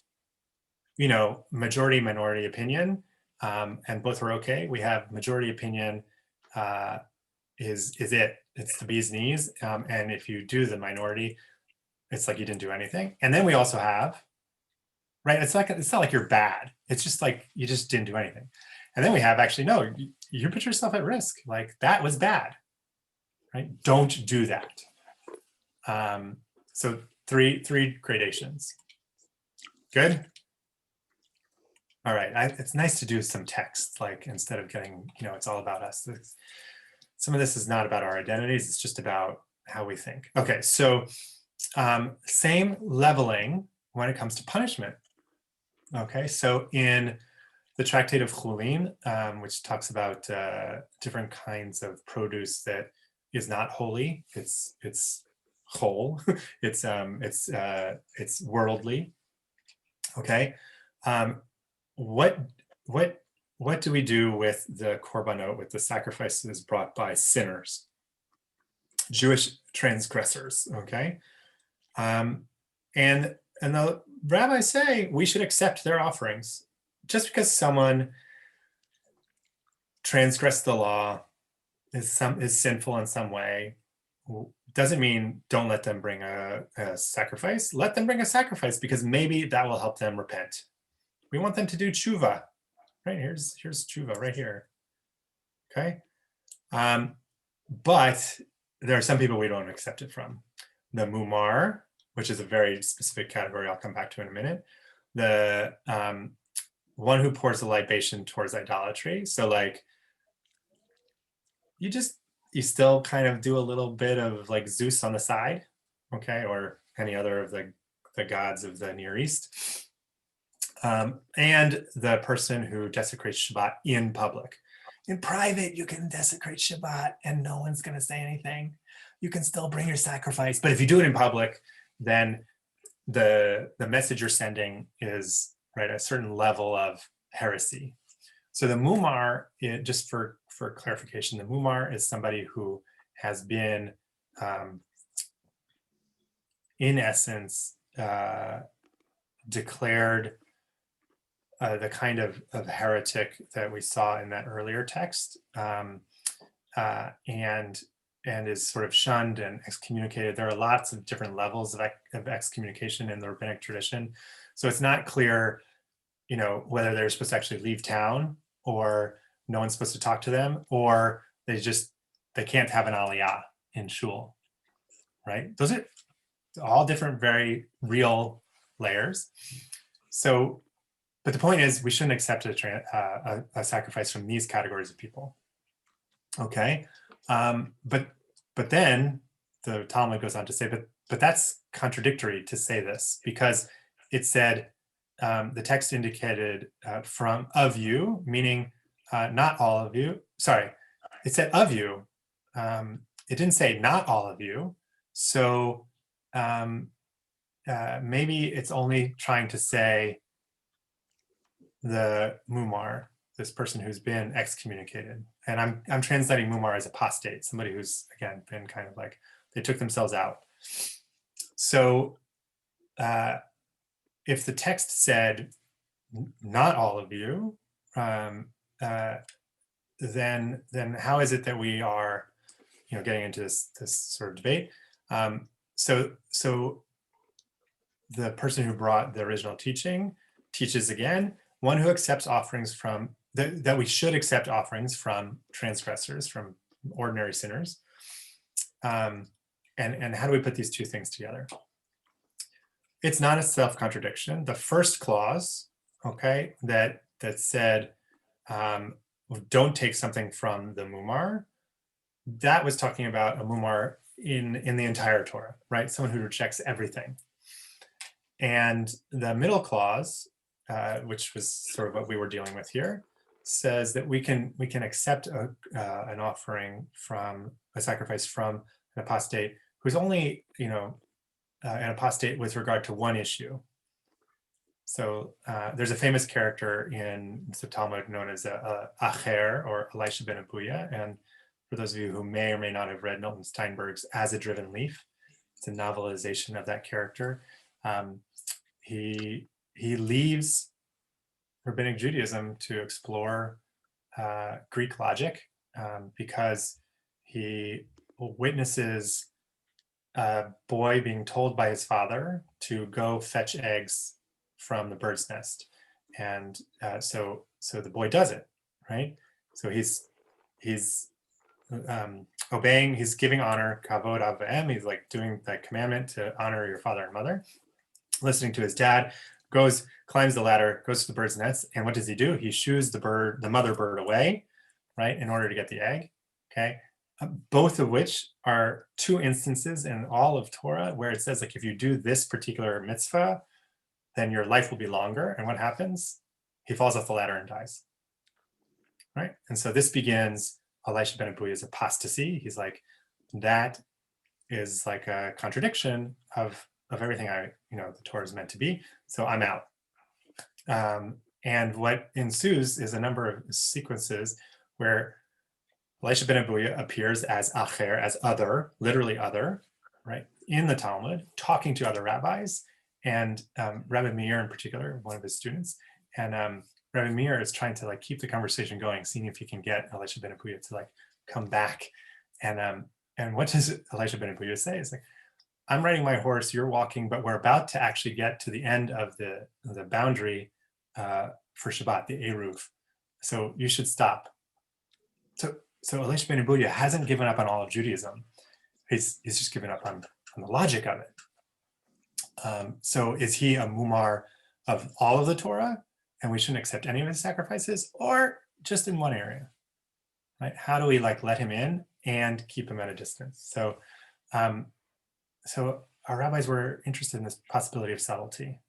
majority minority opinion, and both are okay. We have majority opinion is it. It's the bee's knees. And if you do the minority, it's like you didn't do anything. And then we also have, right? It's not like you're bad. It's just like you just didn't do anything. And then we have actually, no, you put yourself at risk. Like that was bad, right? Don't do that. So three gradations. Good. All right. It's nice to do some text, like instead of getting, it's all about us. Some of this is not about our identities. It's just about how we think. Okay. So same leveling when it comes to punishment. Okay. So in the Tractate of Chulin, which talks about different kinds of produce that is not holy, it's whole, it's worldly. Okay. What do we do with the korbanot, with the sacrifices brought by sinners, Jewish transgressors? Okay, and the rabbis say we should accept their offerings. Just because someone transgressed the law, is sinful in some way, doesn't mean don't let them bring a sacrifice. Let them bring a sacrifice because maybe that will help them repent. We want them to do tshuva. Right, here's tshuva right here. Okay. But there are some people we don't accept it from. The mumar, which is a very specific category I'll come back to in a minute. The one who pours a libation towards idolatry. So like you still kind of do a little bit of like Zeus on the side, okay, or any other of the gods of the Near East. And the person who desecrates Shabbat in public. In private, you can desecrate Shabbat and no one's going to say anything. You can still bring your sacrifice. But if you do it in public, then the message you're sending is, right, a certain level of heresy. So the mumar, just for clarification, the mumar is somebody who has been, in essence, declared the kind of heretic that we saw in that earlier text, and is sort of shunned and excommunicated. There are lots of different levels of excommunication in the rabbinic tradition. So it's not clear, whether they're supposed to actually leave town or no one's supposed to talk to them, or they can't have an aliyah in shul, right? Those are all different, very real layers. So But the point is, we shouldn't accept a sacrifice from these categories of people. Okay, but then the Talmud goes on to say, but that's contradictory to say this, because it said the text indicated of you, meaning not all of you. Sorry, it said of you. It didn't say not all of you. So maybe it's only trying to say the mumar, this person who's been excommunicated. And I'm translating mumar as apostate, somebody who's, again, been kind of like, they took themselves out. So if the text said not all of you, then how is it that we are, getting into this sort of debate? So the person who brought the original teaching teaches again, one who accepts offerings from, that we should accept offerings from transgressors, from ordinary sinners. And how do we put these two things together? It's not a self-contradiction. The first clause, okay, that said, don't take something from the mumar, that was talking about a mumar in the entire Torah, right? Someone who rejects everything. And the middle clause, which was sort of what we were dealing with here, says that we can accept an offering from a sacrifice from an apostate who's only, an apostate with regard to one issue. So there's a famous character in the Talmud known as Acher, or Elisha ben Abuya. And for those of you who may or may not have read Milton Steinberg's As a Driven Leaf, it's a novelization of that character. He leaves Rabbinic Judaism to explore Greek logic because he witnesses a boy being told by his father to go fetch eggs from the bird's nest, and so the boy does it, right? So he's obeying, he's giving honor, kavod avim. He's like doing the commandment to honor your father and mother, listening to his dad, climbs the ladder, goes to the bird's nest, and what does he do? He shoos the mother bird away, right, in order to get the egg. Okay, both of which are two instances in all of Torah where it says, like, if you do this particular mitzvah, then your life will be longer. And what happens? He falls off the ladder and dies, right? And so this begins Elisha ben Abuya's apostasy. He's like, that is like a contradiction of everything the Torah is meant to be. So I'm out. And what ensues is a number of sequences where Elisha ben Abuya appears as Acher, as other, literally other, right, in the Talmud, talking to other rabbis, and Rabbi Meir in particular, one of his students. And Rabbi Meir is trying to keep the conversation going, seeing if he can get Elisha ben Abuya to come back. And what does Elisha ben Abuya say? It's like, I'm riding my horse, you're walking, but we're about to actually get to the end of the boundary for Shabbat, the Eruv. So you should stop. So Elisha ben Abuya hasn't given up on all of Judaism. He's just given up on the logic of it. So is he a mumar of all of the Torah, and we shouldn't accept any of his sacrifices, or just in one area? Right? How do we let him in and keep him at a distance? So our rabbis were interested in this possibility of subtlety,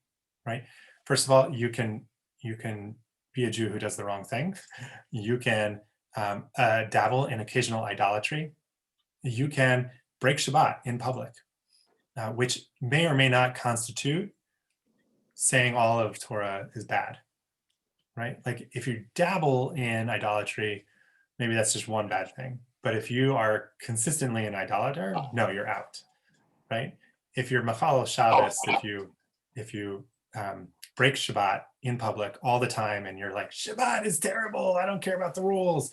right? First of all, you can be a Jew who does the wrong thing. You can dabble in occasional idolatry. You can break Shabbat in public, which may or may not constitute saying all of Torah is bad, right? Like if you dabble in idolatry, maybe that's just one bad thing. But if you are consistently an idolater, no, you're out, right? If you're machal Shabbos, if you break Shabbat in public all the time and you're like, Shabbat is terrible, I don't care about the rules,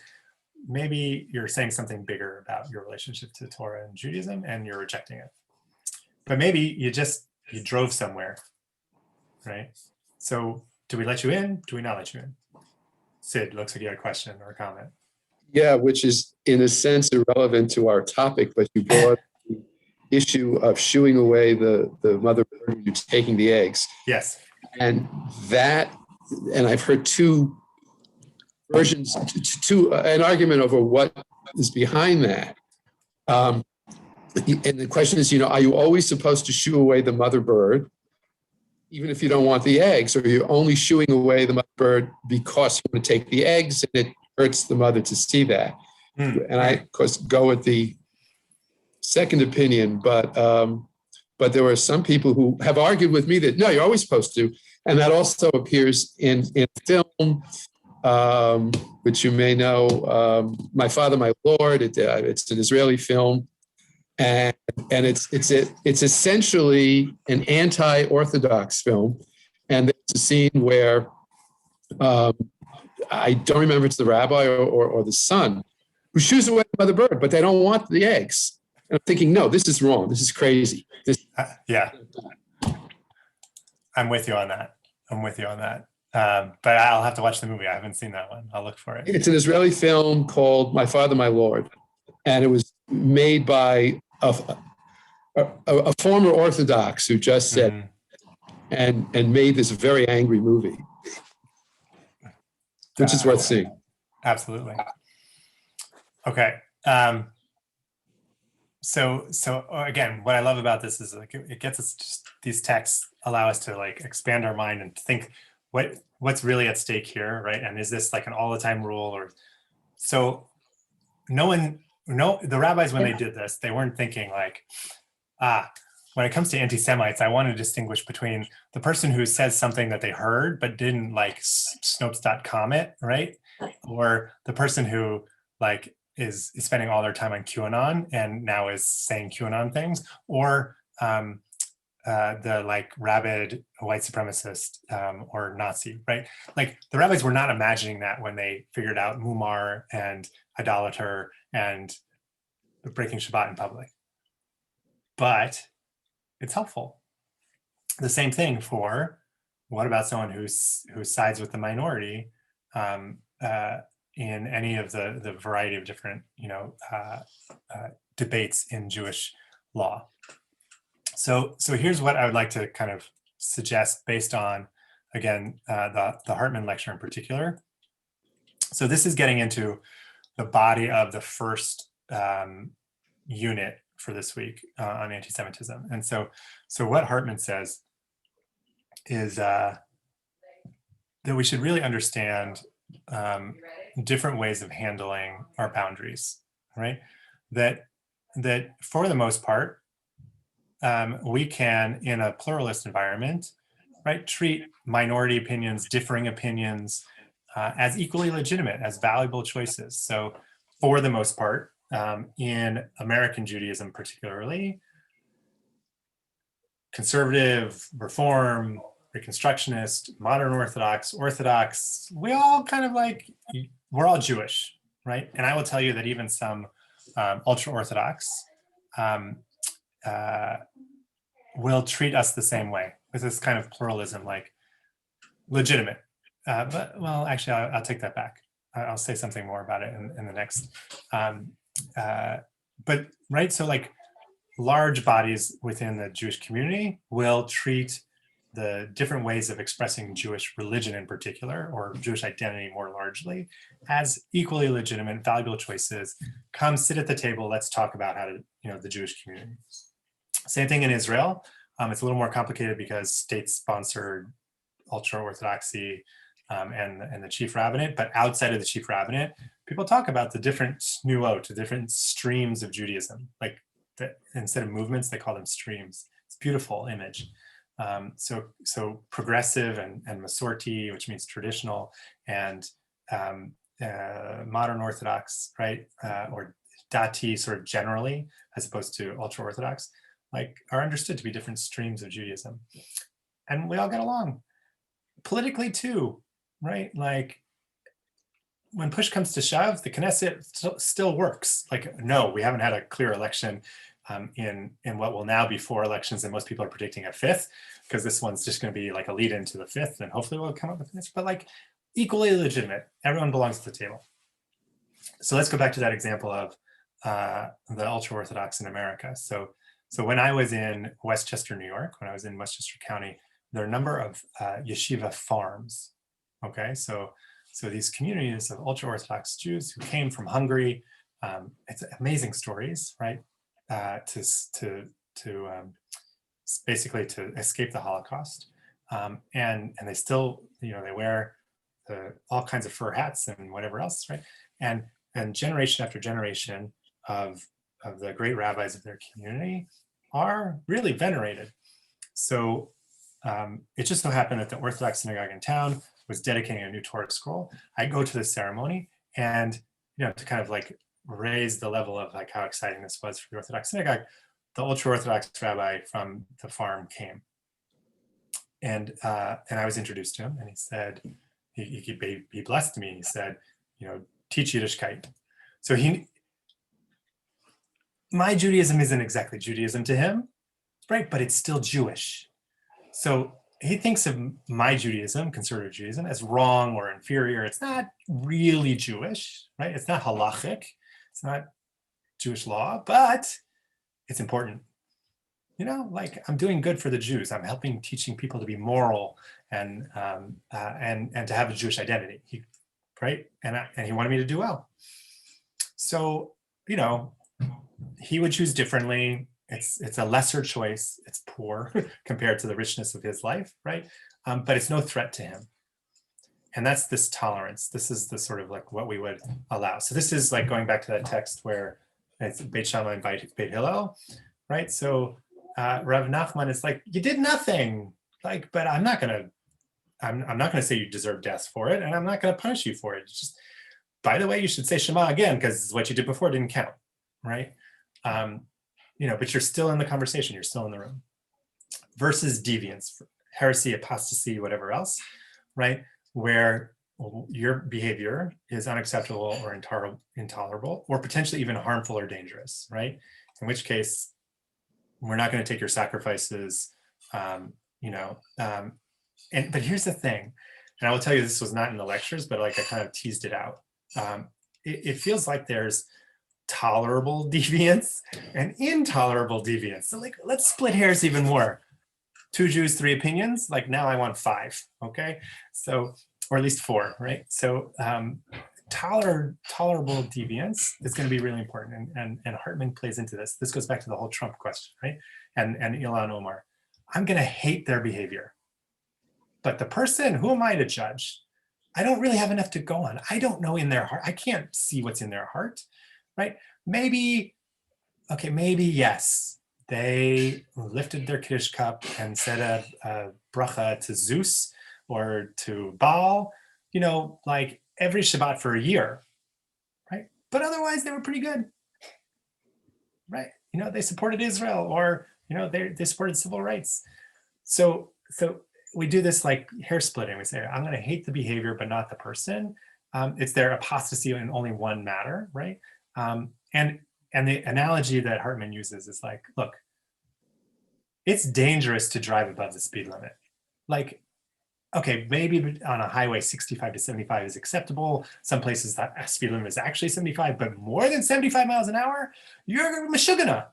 maybe you're saying something bigger about your relationship to Torah and Judaism and you're rejecting it. But maybe you drove somewhere, right? So do we let you in? Do we not let you in? Sid, looks like you had a question or a comment. Yeah, which is in a sense irrelevant to our topic, but you brought the issue of shooing away the mother bird who's taking the eggs. Yes. And that and I've heard two versions, an argument over what is behind that. And the question is, are you always supposed to shoo away the mother bird, even if you don't want the eggs, or you're only shooing away the mother bird because you want to take the eggs and it hurts the mother to see that? And I, of course, go with the second opinion, but there were some people who have argued with me that, no, you're always supposed to. And that also appears in film, which you may know, My Father, My Lord. It's an Israeli film. And it's essentially an anti-Orthodox film. And there's a scene where I don't remember if it's the rabbi or the son who shoos away the mother bird, but they don't want the eggs. And I'm thinking, no, this is wrong. This is crazy. Yeah, I'm with you on that. But I'll have to watch the movie. I haven't seen that one. I'll look for it. It's an Israeli film called My Father, My Lord. And it was made by a former Orthodox who just said, and made this very angry movie, which is worth seeing. Absolutely. Okay. So again, what I love about this is like it gets us just, these texts allow us to like expand our mind and think what's really at stake here, right? And is this like an all the time rule? Or so the rabbis, when they did this, they weren't thinking like, when it comes to anti-Semites, I want to distinguish between the person who says something that they heard but didn't like Snopes.com it, right? Or the person who like is spending all their time on QAnon and now is saying QAnon things, or the like rabid white supremacist or Nazi, right? Like the rabbis were not imagining that when they figured out Mumar and idolater and breaking Shabbat in public. But it's helpful. The same thing for what about someone who sides with the minority in any of the variety of different debates in Jewish law. So here's what I would like to kind of suggest based on, again, the Hartman lecture in particular. So this is getting into the body of the first unit for this week on anti-Semitism. And so what Hartman says is that we should really understand different ways of handling our boundaries, right? That for the most part, we can, in a pluralist environment, right, treat minority opinions, differing opinions as equally legitimate, as valuable choices. So for the most part, in American Judaism particularly, conservative, reform, Reconstructionist, modern Orthodox, we all kind of like, we're all Jewish, right? And I will tell you that even some ultra-Orthodox will treat us the same way with this kind of pluralism, like legitimate. But well, actually, I'll take that back. I'll say something more about it in the next. But right, so like large bodies within the Jewish community will treat the different ways of expressing Jewish religion in particular, or Jewish identity more largely, as equally legitimate, valuable choices. Come sit at the table, let's talk about how to, the Jewish community. Same thing in Israel. It's a little more complicated because state-sponsored ultra-Orthodoxy and the chief rabbinate, but outside of the chief rabbinate, people talk about the different snuot, the different streams of Judaism. Like instead of movements, they call them streams. It's a beautiful image. So progressive and Masorti, which means traditional, and modern Orthodox, right, or Dati sort of generally, as opposed to ultra-Orthodox, like are understood to be different streams of Judaism. And we all get along politically too, right? Like when push comes to shove, the Knesset still works. Like, no, we haven't had a clear election in what will now be 4 elections, and most people are predicting a 5th, because this one's just going to be like a lead into the 5th, and hopefully we'll come up with this, but like equally legitimate. Everyone belongs at the table. So let's go back to that example of the ultra-Orthodox in America. So when I was in Westchester, New York, when I was in Westchester County, there are a number of yeshiva farms, Okay, so these communities of ultra-Orthodox Jews who came from Hungary, it's amazing stories, right? Basically to escape the Holocaust, and they still, they wear all kinds of fur hats and whatever else, right? And generation after generation of the great rabbis of their community are really venerated. So it just so happened that the Orthodox synagogue in town was dedicating a new Torah scroll. I go to the ceremony, and to kind of like raise the level of like how exciting this was for the Orthodox synagogue, the ultra-Orthodox rabbi from the farm came, and I was introduced to him, and he said, he blessed me. He said, teach Yiddishkeit. So my Judaism isn't exactly Judaism to him, right? But it's still Jewish. So he thinks of my Judaism, conservative Judaism, as wrong or inferior. It's not really Jewish, right? It's not halachic. It's not Jewish law, but it's important. Like I'm doing good for the Jews. I'm helping teaching people to be moral and to have a Jewish identity, right? And he wanted me to do well. So, he would choose differently. It's a lesser choice. It's poor compared to the richness of his life, right? But it's no threat to him. And that's this tolerance. This is the sort of like what we would allow. So this is like going back to that text where it's Beit Shammai and Beit Hillel, right? So Rav Nachman is like, you did nothing, like, but I'm not gonna say you deserve death for it, and I'm not gonna punish you for it. It's just, by the way, you should say Shema again because what you did before didn't count, right? But you're still in the conversation, you're still in the room. Versus deviance, heresy, apostasy, whatever else, right? Where your behavior is unacceptable or intolerable, or potentially even harmful or dangerous, right? In which case, we're not going to take your sacrifices, but here's the thing, and I will tell you, this was not in the lectures, but like I kind of teased it out. It feels like there's tolerable deviance and intolerable deviance. So like, let's split hairs even more. 2 Jews, 3 opinions. Like now I want 5. Okay, so or at least 4, right? So tolerable deviance is going to be really important, and Hartman plays into this. This goes back to the whole Trump question, right? And Ilhan Omar. I'm going to hate their behavior, but the person, who am I to judge? I don't really have enough to go on. I don't know in their heart. I can't see what's in their heart, right? Maybe yes, they lifted their Kiddush cup and said a bracha to Zeus or to Baal, like every Shabbat for a year, right? But otherwise they were pretty good, right? They supported Israel, or, they supported civil rights. So we do this like hair splitting. We say, I'm going to hate the behavior, but not the person. It's their apostasy in only one matter, right? And the analogy that Hartman uses is like, look, it's dangerous to drive above the speed limit. Like, okay, maybe on a highway 65 to 75 is acceptable. Some places that speed limit is actually 75, but more than 75 miles an hour, you're meshugana,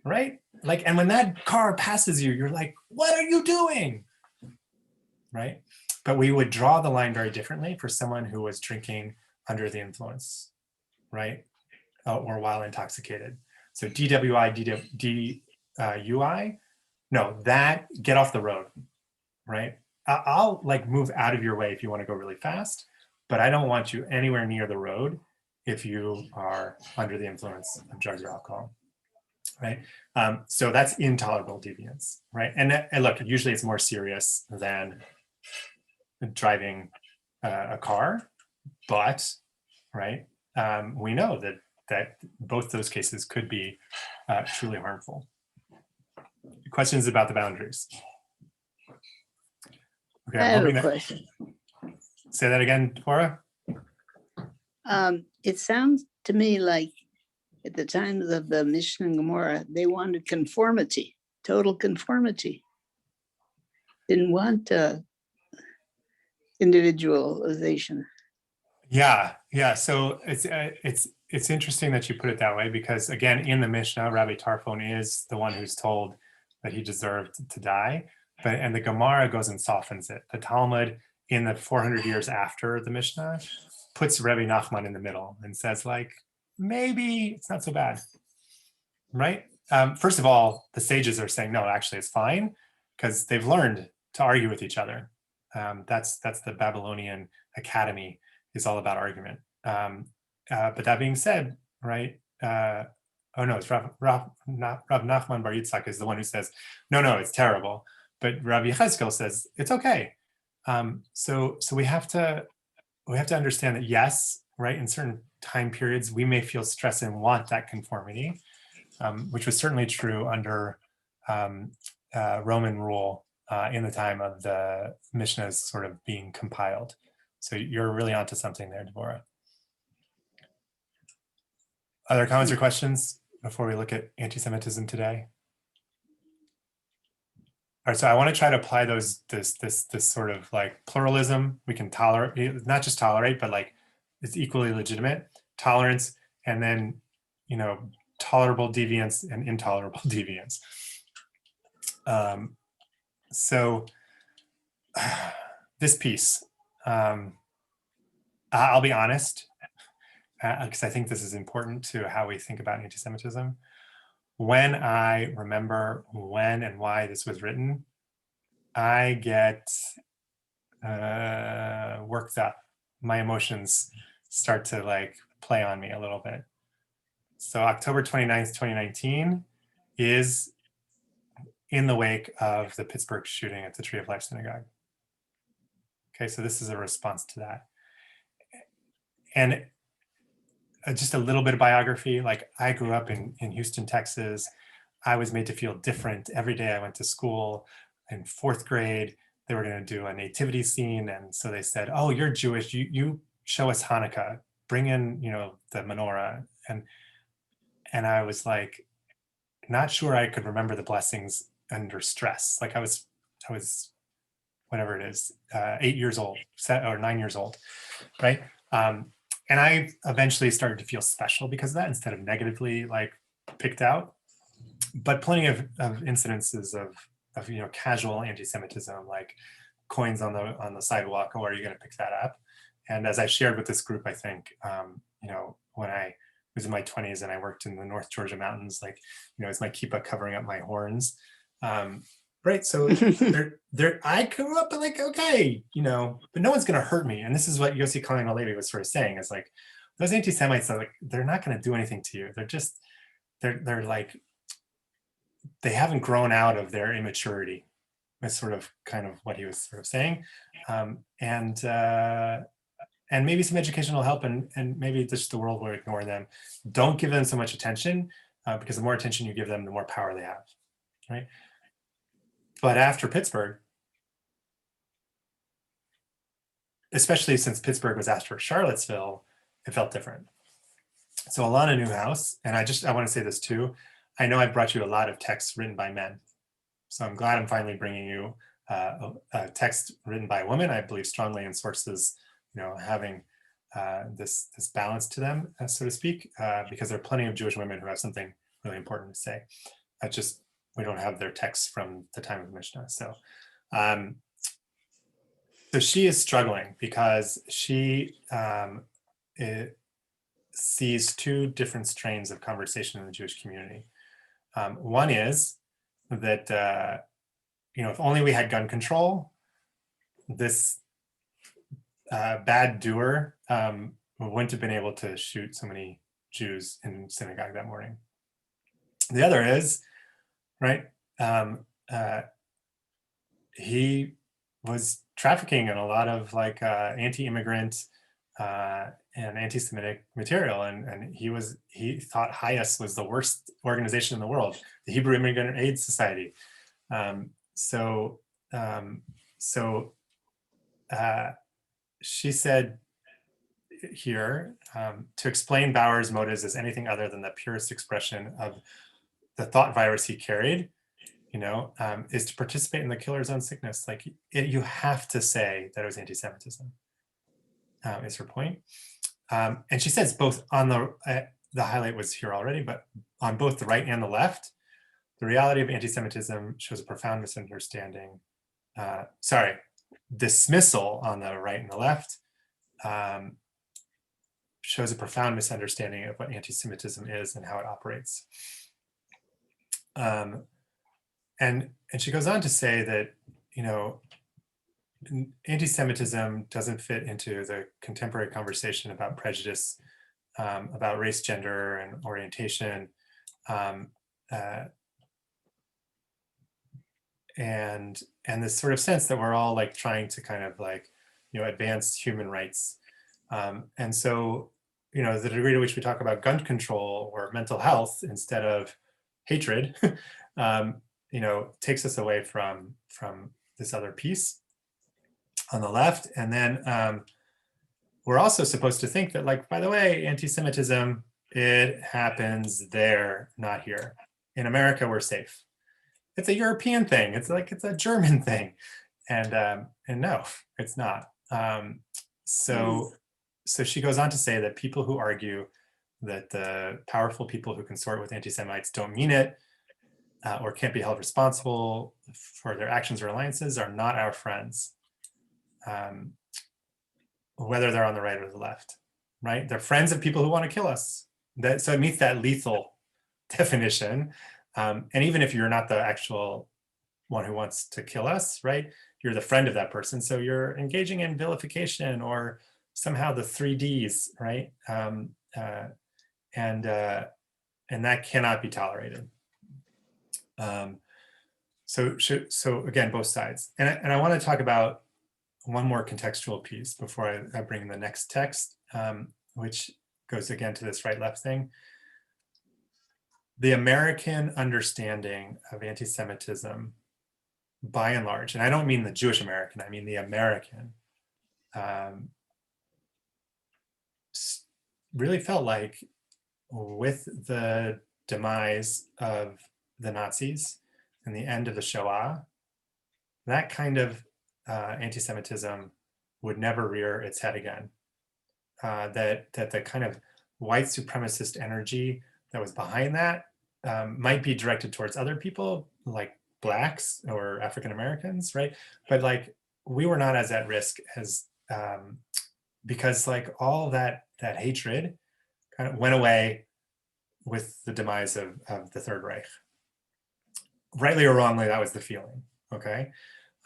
right? Like, and when that car passes you, you're like, what are you doing? Right? But we would draw the line very differently for someone who was drinking under the influence, right? Or while intoxicated. So DWI, DUI, no, that get off the road, right? I'll like move out of your way if you want to go really fast, but I don't want you anywhere near the road if you are under the influence of drugs or alcohol, right? So that's intolerable deviance, right? And look, usually it's more serious than driving a car, but, right, we know that both those cases could be truly harmful. Questions about the boundaries? Okay, I have a question. Say that again, Deborah. It sounds to me like at the times of the Mishnah and Gemara, they wanted conformity, total conformity. Didn't want individualization. Yeah. So it's interesting that you put it that way, because again, in the Mishnah, Rabbi Tarfon is the one who's told that he deserved to die, and the Gemara goes and softens it. The Talmud in the 400 years after the Mishnah, puts Rabbi Nachman in the middle and says, like, maybe it's not so bad, right? First of all, the sages are saying, no, actually it's fine, because they've learned to argue with each other. That's the Babylonian academy, is all about argument. But that being said, right? Oh no, it's Rav Nachman Bar Yitzchak is the one who says, no, it's terrible. But Rabbi Yechezkel says it's okay. So we have to understand that, yes, right, in certain time periods we may feel stress and want that conformity, which was certainly true under Roman rule in the time of the Mishnahs sort of being compiled. So you're really onto something there, Deborah. Other comments or questions before we look at anti-Semitism today? All right, so I want to try to apply this sort of like pluralism. We can tolerate, not just tolerate, but like it's equally legitimate, tolerance, and then, you know, tolerable deviance and intolerable deviance. So this piece, I'll be honest, because I think this is important to how we think about anti-Semitism. When I remember when and why this was written, I get worked up. My emotions start to like play on me a little bit. So October 29th, 2019 is in the wake of the Pittsburgh shooting at the Tree of Life Synagogue. Okay, so this is a response to that. And just a little bit of biography, like I grew up in Houston, Texas. I was made to feel different. Every day I went to school. In 4th grade, they were going to do a nativity scene. And so they said, oh, you're Jewish. You show us Hanukkah. Bring in, you know, the menorah. And I was like, not sure I could remember the blessings under stress. Like I was whatever it is, 8 years old, or 9 years old, right? And I eventually started to feel special because of that, instead of negatively like picked out. But plenty of incidences of you know, casual anti-Semitism, like coins on the sidewalk. Oh, are you going to pick that up? And as I shared with this group, I think you know, when I was in my 20s and I worked in the North Georgia mountains, like, you know, it's my kippah covering up my horns. Right, so I grew up like, okay, you know, but no one's going to hurt me. And this is what Yossi Cohen Halevi was sort of saying, is like, those anti-Semites are like, they're not going to do anything to you. They're just, they're like, they haven't grown out of their immaturity. That's sort of kind of what he was sort of saying. And maybe some educational help, and maybe just the world will ignore them. Don't give them so much attention, because the more attention you give them, the more power they have, right? But after Pittsburgh, especially since Pittsburgh was after Charlottesville, it felt different. So Alana Newhouse, and I want to say this too, I know I brought you a lot of texts written by men. So I'm glad I'm finally bringing you a text written by a woman. I believe strongly in sources, you know, having this balance to them, so to speak, because there are plenty of Jewish women who have something really important to say. We don't have their texts from the time of the Mishnah. So she is struggling because she sees two different strains of conversation in the Jewish community. One is that, you know, if only we had gun control, this bad doer wouldn't have been able to shoot so many Jews in synagogue that morning. The other is, right, he was trafficking in a lot of like anti-immigrant and anti-Semitic material, and he thought HIAS was the worst organization in the world, the Hebrew Immigrant Aid Society. She said here, to explain Bauer's motives as anything other than the purest expression of the thought virus he carried, you know, is to participate in the killer's own sickness. Like you have to say that it was anti-Semitism, is her point. And she says both on the highlight was here already, but on both the right and the left, the reality of anti-Semitism shows a profound misunderstanding. Sorry, dismissal on the right and the left shows a profound misunderstanding of what anti-Semitism is and how it operates. And she goes on to say that, you know, anti-Semitism doesn't fit into the contemporary conversation about prejudice, about race, gender, and orientation, and this sort of sense that we're all like trying to kind of like, you know, advance human rights. And so, you know, the degree to which we talk about gun control or mental health instead of hatred, you know, takes us away from this other piece on the left. And then we're also supposed to think that, like, by the way, anti-Semitism, it happens there, not here. In America, we're safe. It's a European thing. It's like, it's a German thing. And no, it's not. So she goes on to say that people who argue that the powerful people who consort with anti-Semites don't mean it, or can't be held responsible for their actions or alliances are not our friends, whether they're on the right or the left, right? They're friends of people who want to kill us. So it meets that lethal definition. And even if you're not the actual one who wants to kill us, right? You're the friend of that person. So you're engaging in vilification or somehow the 3Ds, right? And that cannot be tolerated. So again, both sides. And I want to talk about one more contextual piece before I bring the next text, which goes again to this right-left thing. The American understanding of anti-Semitism, by and large, and I don't mean the Jewish American, I mean the American, really felt like with the demise of the Nazis and the end of the Shoah, that kind of anti-Semitism would never rear its head again. That the kind of white supremacist energy that was behind that might be directed towards other people like Blacks or African Americans, right? But like, we were not as at risk as, because like all that hatred kind of went away with the demise of the Third Reich. Rightly or wrongly, that was the feeling, okay?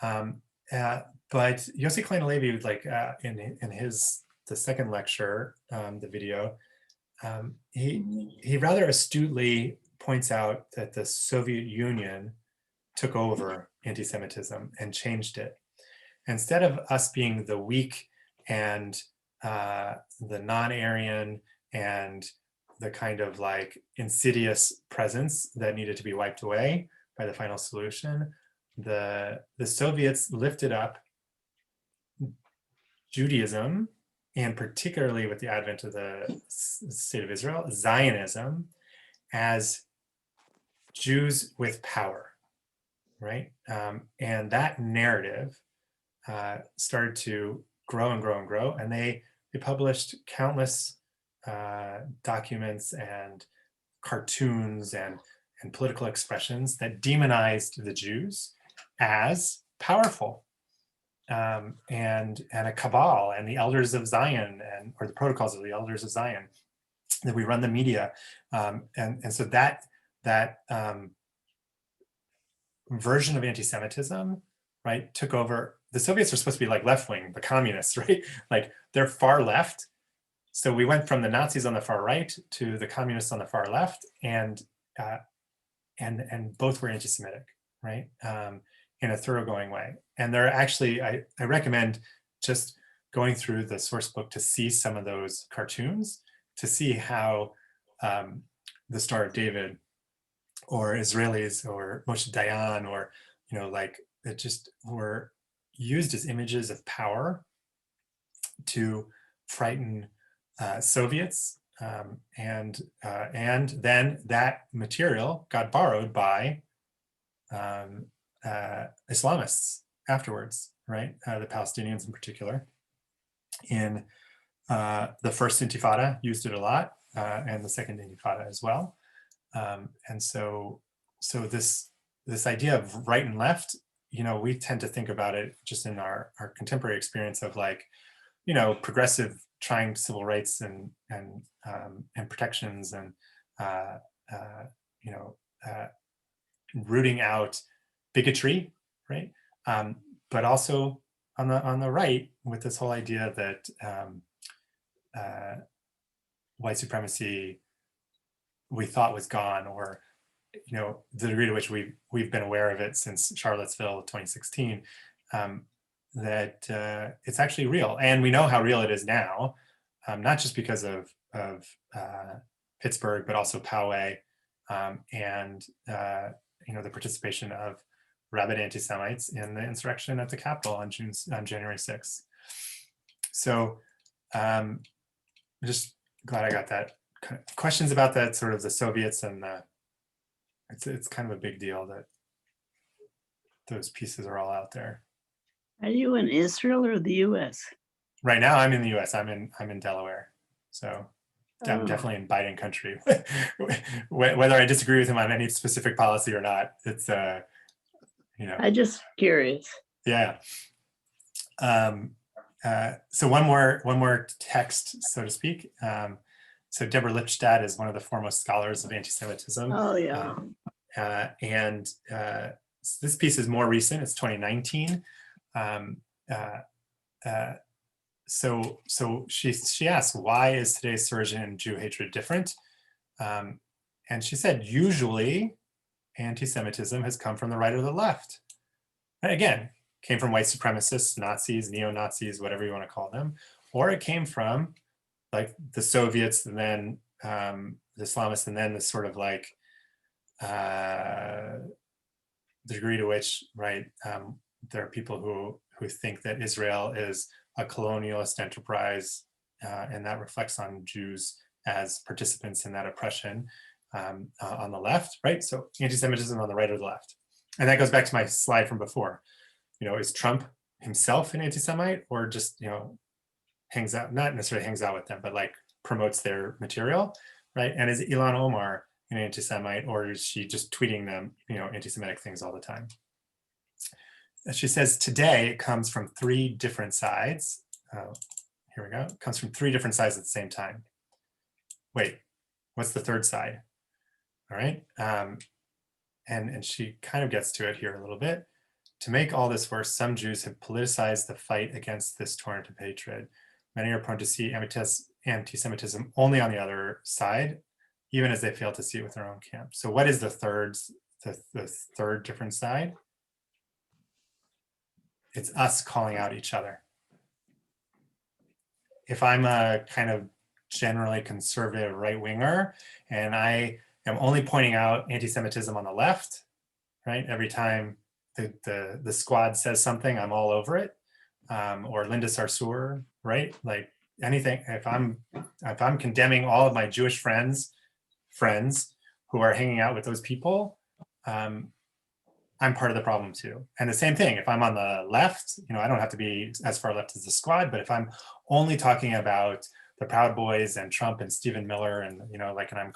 But Yossi Klein Halevi, like in the second lecture, the video, he rather astutely points out that the Soviet Union took over anti-Semitism and changed it. Instead of us being the weak and the non-Aryan and the kind of like insidious presence that needed to be wiped away by the final solution, the Soviets lifted up Judaism, and particularly with the advent of the State of Israel, Zionism, as Jews with power, right? And that narrative started to grow and grow and grow, and they published countless documents and cartoons and political expressions that demonized the Jews as powerful, and a cabal and the elders of Zion, or the protocols of the elders of Zion, that we run the media, and so that version of anti-Semitism, right, took over. The Soviets are supposed to be like left wing, the communists, right? Like they're far left. So we went from the Nazis on the far right to the communists on the far left, and both were anti-Semitic, right? In a thoroughgoing way. And there are actually, I recommend just going through the source book to see some of those cartoons, to see how the Star of David or Israelis or Moshe Dayan, or, you know, like, it just were used as images of power to frighten Soviets, and then that material got borrowed by Islamists afterwards, right? The Palestinians in particular. In the first Intifada used it a lot, and the second Intifada as well. And so this idea of right and left we tend to think about it just in our contemporary experience of like, progressive trying civil rights and protections and rooting out bigotry, right? But also on the right with this whole idea that white supremacy we thought was gone, or the degree to which we've been aware of it since Charlottesville 2016, that it's actually real, and we know how real it is now, not just because of Pittsburgh, but also Poway, and the participation of rabid anti-Semites in the insurrection at the Capitol on January 6th. So just glad I got that. Questions about that, sort of the Soviets, and it's kind of a big deal that those pieces are all out there. Are you in Israel or the US? Right now I'm in the US. I'm in Delaware. So I'm definitely in Biden country. Whether I disagree with him on any specific policy or not, it's I'm just curious. Yeah. So one more text, so to speak. So Deborah Lipstadt is one of the foremost scholars of anti-Semitism. Oh yeah. And this piece is more recent. It's 2019. So she asks, why is today's surge in Jew hatred different? And she said, usually anti-Semitism has come from the right or the left. And again, came from white supremacists, Nazis, neo-Nazis, whatever you want to call them, or it came from like the Soviets, and then the Islamists, and then the sort of like the degree to which, right, there are people who think that Israel is a colonialist enterprise, and that reflects on Jews as participants in that oppression on the left, right? So anti-Semitism on the right or the left. And that goes back to my slide from before. Is Trump himself an anti-Semite, or just, hangs out, not necessarily hangs out with them, but like promotes their material, right? And is Ilhan Omar an anti-Semite, or is she just tweeting them, anti-Semitic things all the time? She says today it comes from three different sides. Here we go. It comes from three different sides at the same time. Wait, what's the third side? All right. And she kind of gets to it here a little bit. To make all this worse, some Jews have politicized the fight against this torrent of hatred. Many are prone to see anti-Semitism only on the other side, even as they fail to see it with their own camp. So what is the third different side? It's us calling out each other. If I'm a kind of generally conservative right-winger, and I am only pointing out anti-Semitism on the left, right? Every time the squad says something, I'm all over it. Or Linda Sarsour, right? Like anything, if I'm condemning all of my Jewish friends who are hanging out with those people, I'm part of the problem too. And the same thing, if I'm on the left, I don't have to be as far left as the squad, but if I'm only talking about the Proud Boys and Trump and Stephen Miller, and and I'm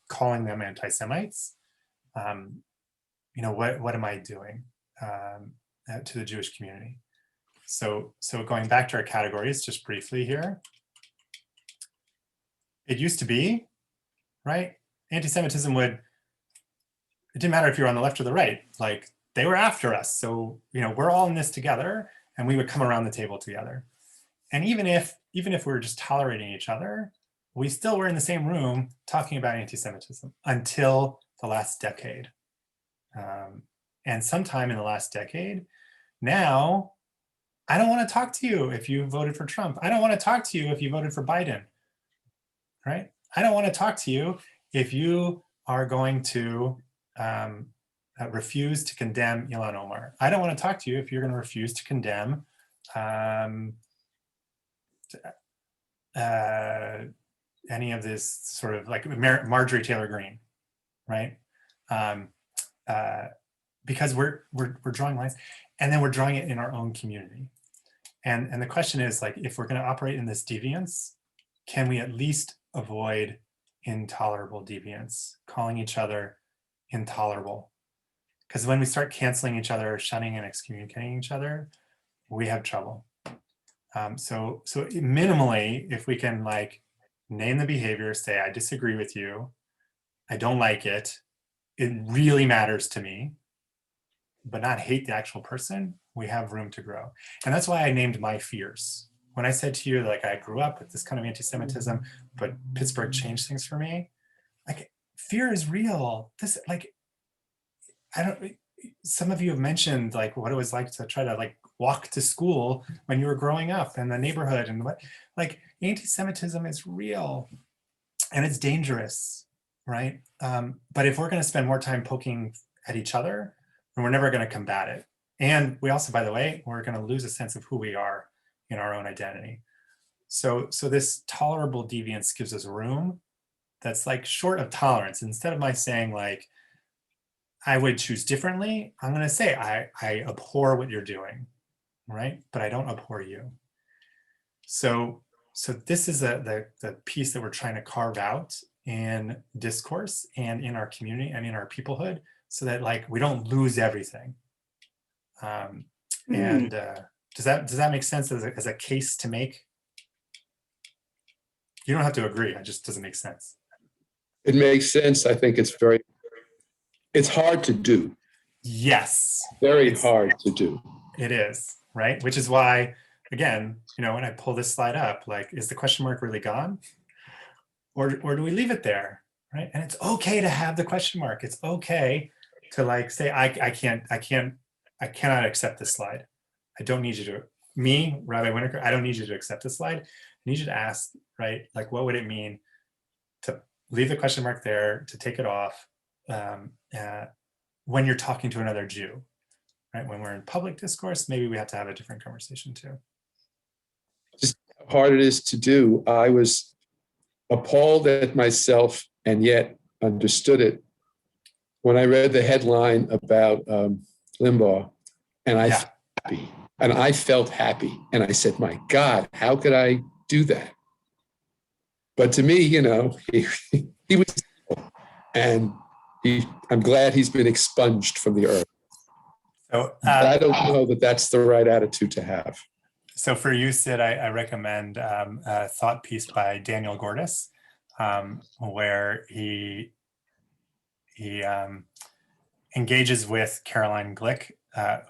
calling them anti-Semites, what am I doing to the Jewish community? So going back to our categories just briefly here, it used to be, right? Anti-Semitism it didn't matter if you were on the left or the right, like they were after us. So, we're all in this together, and we would come around the table together. And even if we were just tolerating each other, we still were in the same room talking about anti-Semitism until the last decade. And sometime in the last decade, now, I don't want to talk to you if you voted for Trump. I don't want to talk to you if you voted for Biden, right? I don't want to talk to you if you are going to refuse to condemn Ilhan Omar. I don't want to talk to you if you're going to refuse to condemn any of this sort of like Marjorie Taylor Greene, right? Because we're drawing lines, and then we're drawing it in our own community. And the question is, like, if we're going to operate in this deviance, can we at least avoid intolerable deviance, calling each other intolerable? Because when we start canceling each other, shunning and excommunicating each other, we have trouble. So minimally, if we can like name the behavior, say, I disagree with you, I don't like it, it really matters to me, but not hate the actual person, we have room to grow. And that's why I named my fears. When I said to you, like, I grew up with this kind of anti-Semitism, but Pittsburgh changed things for me. Like, fear is real. This, like, some of you have mentioned like what it was like to try to like walk to school when you were growing up in the neighborhood, and what, like, anti-Semitism is real and it's dangerous, right? But if we're going to spend more time poking at each other, then we're never going to combat it. And we also, by the way, we're going to lose a sense of who we are in our own identity. So this tolerable deviance gives us room that's like short of tolerance. Instead of my saying like, I would choose differently, I'm going to say, I abhor what you're doing, right? But I don't abhor you. So this is the piece that we're trying to carve out in discourse and in our community and in our peoplehood, so that like we don't lose everything. And does that make sense as a case to make? You don't have to agree. It just doesn't make sense. It makes sense. I think it's hard to do. Yes. Very hard to do. It is, right? Which is why, again, when I pull this slide up, like, is the question mark really gone? Or do we leave it there, right? And it's okay to have the question mark. It's okay to like say, I cannot accept this slide. I don't need you to, me, Rabbi Winaker, I don't need you to accept this slide. I need you to ask, right? Like, what would it mean to leave the question mark there, to take it off when you're talking to another Jew, right? When we're in public discourse, maybe we have to have a different conversation too. Just how hard it is to do. I was appalled at myself and yet understood it when I read the headline about Limbaugh, and I felt happy. And I said, my God, how could I do that? But to me, he was, and I'm glad he's been expunged from the earth. So I don't know that that's the right attitude to have. So for you, Sid, I recommend a thought piece by Daniel Gordis, where he engages with Caroline Glick,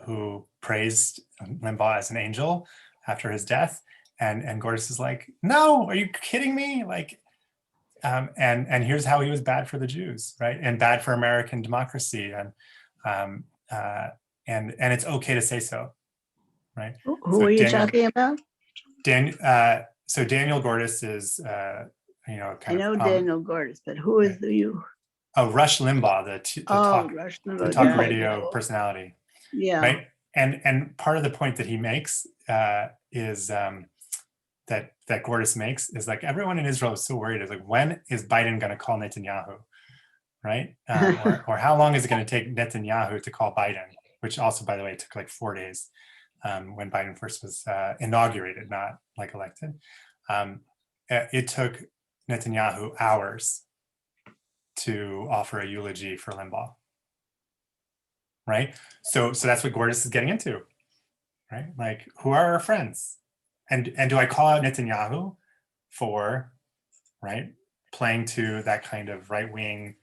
who praised Limbaugh as an angel after his death. And Gordis is like, no, are you kidding me? Like, and here's how he was bad for the Jews, right? And bad for American democracy. And it's okay to say so, right? Who are you talking about? So Daniel Gordis is, I know Daniel Gordis, but who is you? Oh, Rush Limbaugh, the talk radio personality. Yeah. Right. And part of the point that he makes is that Gordis makes is like, everyone in Israel is so worried. Is like, when is Biden going to call Netanyahu, right? Or how long is it going to take Netanyahu to call Biden? Which also, by the way, took like 4 days when Biden first was inaugurated, not like elected. It took Netanyahu hours to offer a eulogy for Limbaugh, right? So that's what Gordis is getting into, right? Like, who are our friends? And do I call out Netanyahu for, right, playing to that kind of right-wing,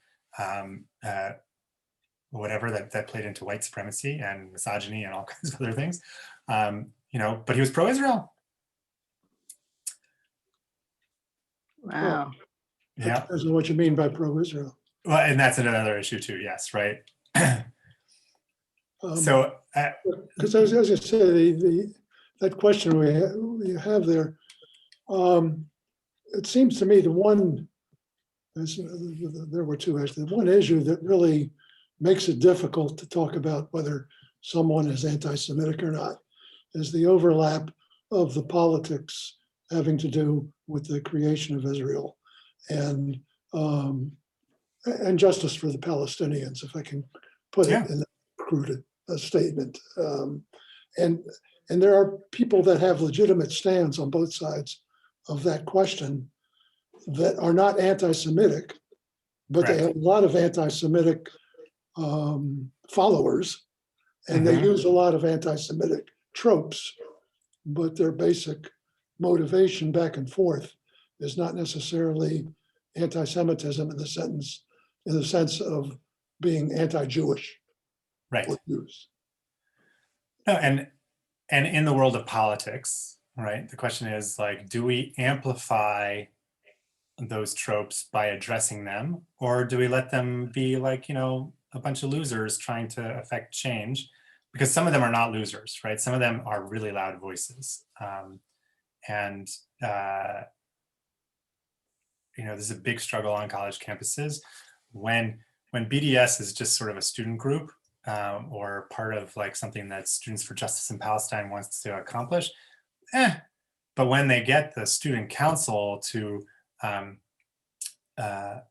whatever that played into white supremacy and misogyny and all kinds of other things, but he was pro-Israel. Wow. Yeah. Depends on what you mean by pro-Israel. Well, and that's another issue too. Yes, right. So, because as I said, that question we have there, it seems to me there were two actually. The one issue that really makes it difficult to talk about whether someone is anti-Semitic or not is the overlap of the politics having to do with the creation of Israel and justice for the Palestinians, if I can put it in a crude statement. And there are people that have legitimate stands on both sides of that question that are not anti-Semitic, but they have a lot of anti-Semitic followers, and they use a lot of anti-Semitic tropes, but their basic motivation back and forth is not necessarily anti-Semitism in the sense of being anti-Jewish. Right. or Jews. No, and in the world of politics, right, the question is like, do we amplify those tropes by addressing them, or do we let them be like, you know, a bunch of losers trying to affect change? Because some of them are not losers, right? Some of them are really loud voices. And you know, there's a big struggle on college campuses when BDS is just sort of a student group or part of like something that Students for Justice in Palestine wants to accomplish. But when they get the student council to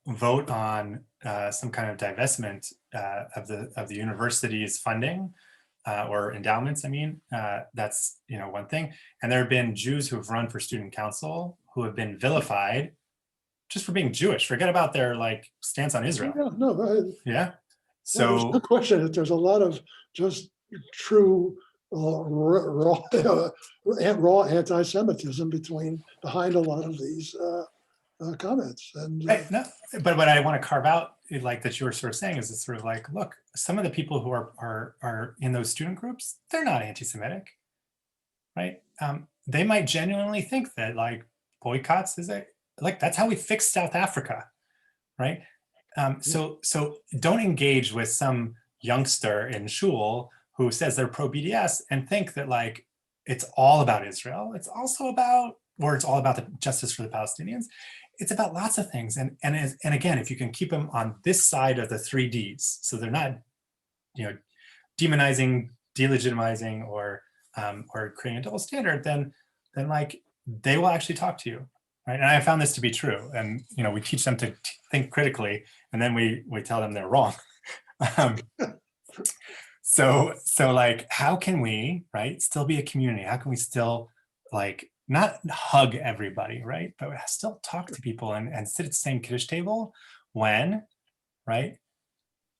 vote on some kind of divestment of the university's funding or endowments, I mean, that's, you know, one thing. And there have been Jews who have run for student council who have been vilified just for being Jewish. Forget about their like stance on Israel. Yeah. So there's no question that there's a lot of just true raw anti-Semitism behind a lot of these comments. And no, but what I want to carve out, like that you were sort of saying, is it's sort of like, look, some of the people who are in those student groups, they're not anti-Semitic, right? They might genuinely think that like boycotts like that's how we fixed South Africa, right? So don't engage with some youngster in shul who says they're pro BDS and think that like it's all about Israel. It's also about, or it's all about the justice for the Palestinians. It's about lots of things. And again, if you can keep them on this side of the 3 Ds, so they're not, you know, demonizing, delegitimizing, or creating a double standard, then like they will actually talk to you, right? And I found this to be true. And you know, we teach them to think critically, and then we tell them they're wrong. So like, how can we, right, still be a community? How can we still like not hug everybody, right, but still talk to people and sit at the same Kiddush table when, right,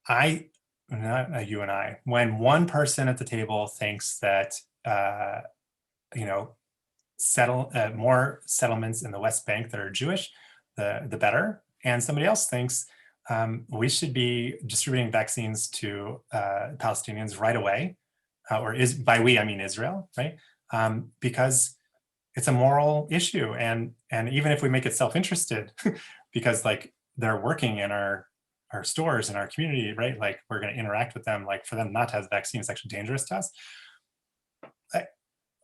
not you and I, when one person at the table thinks that, you know, more settlements in the West Bank that are Jewish, the better, and somebody else thinks we should be distributing vaccines to Palestinians right away, or by we I mean Israel, right? Because it's a moral issue, and even if we make it self-interested, because like they're working in our stores in our community, right? Like we're going to interact with them. Like for them not to have the vaccine is actually dangerous to us,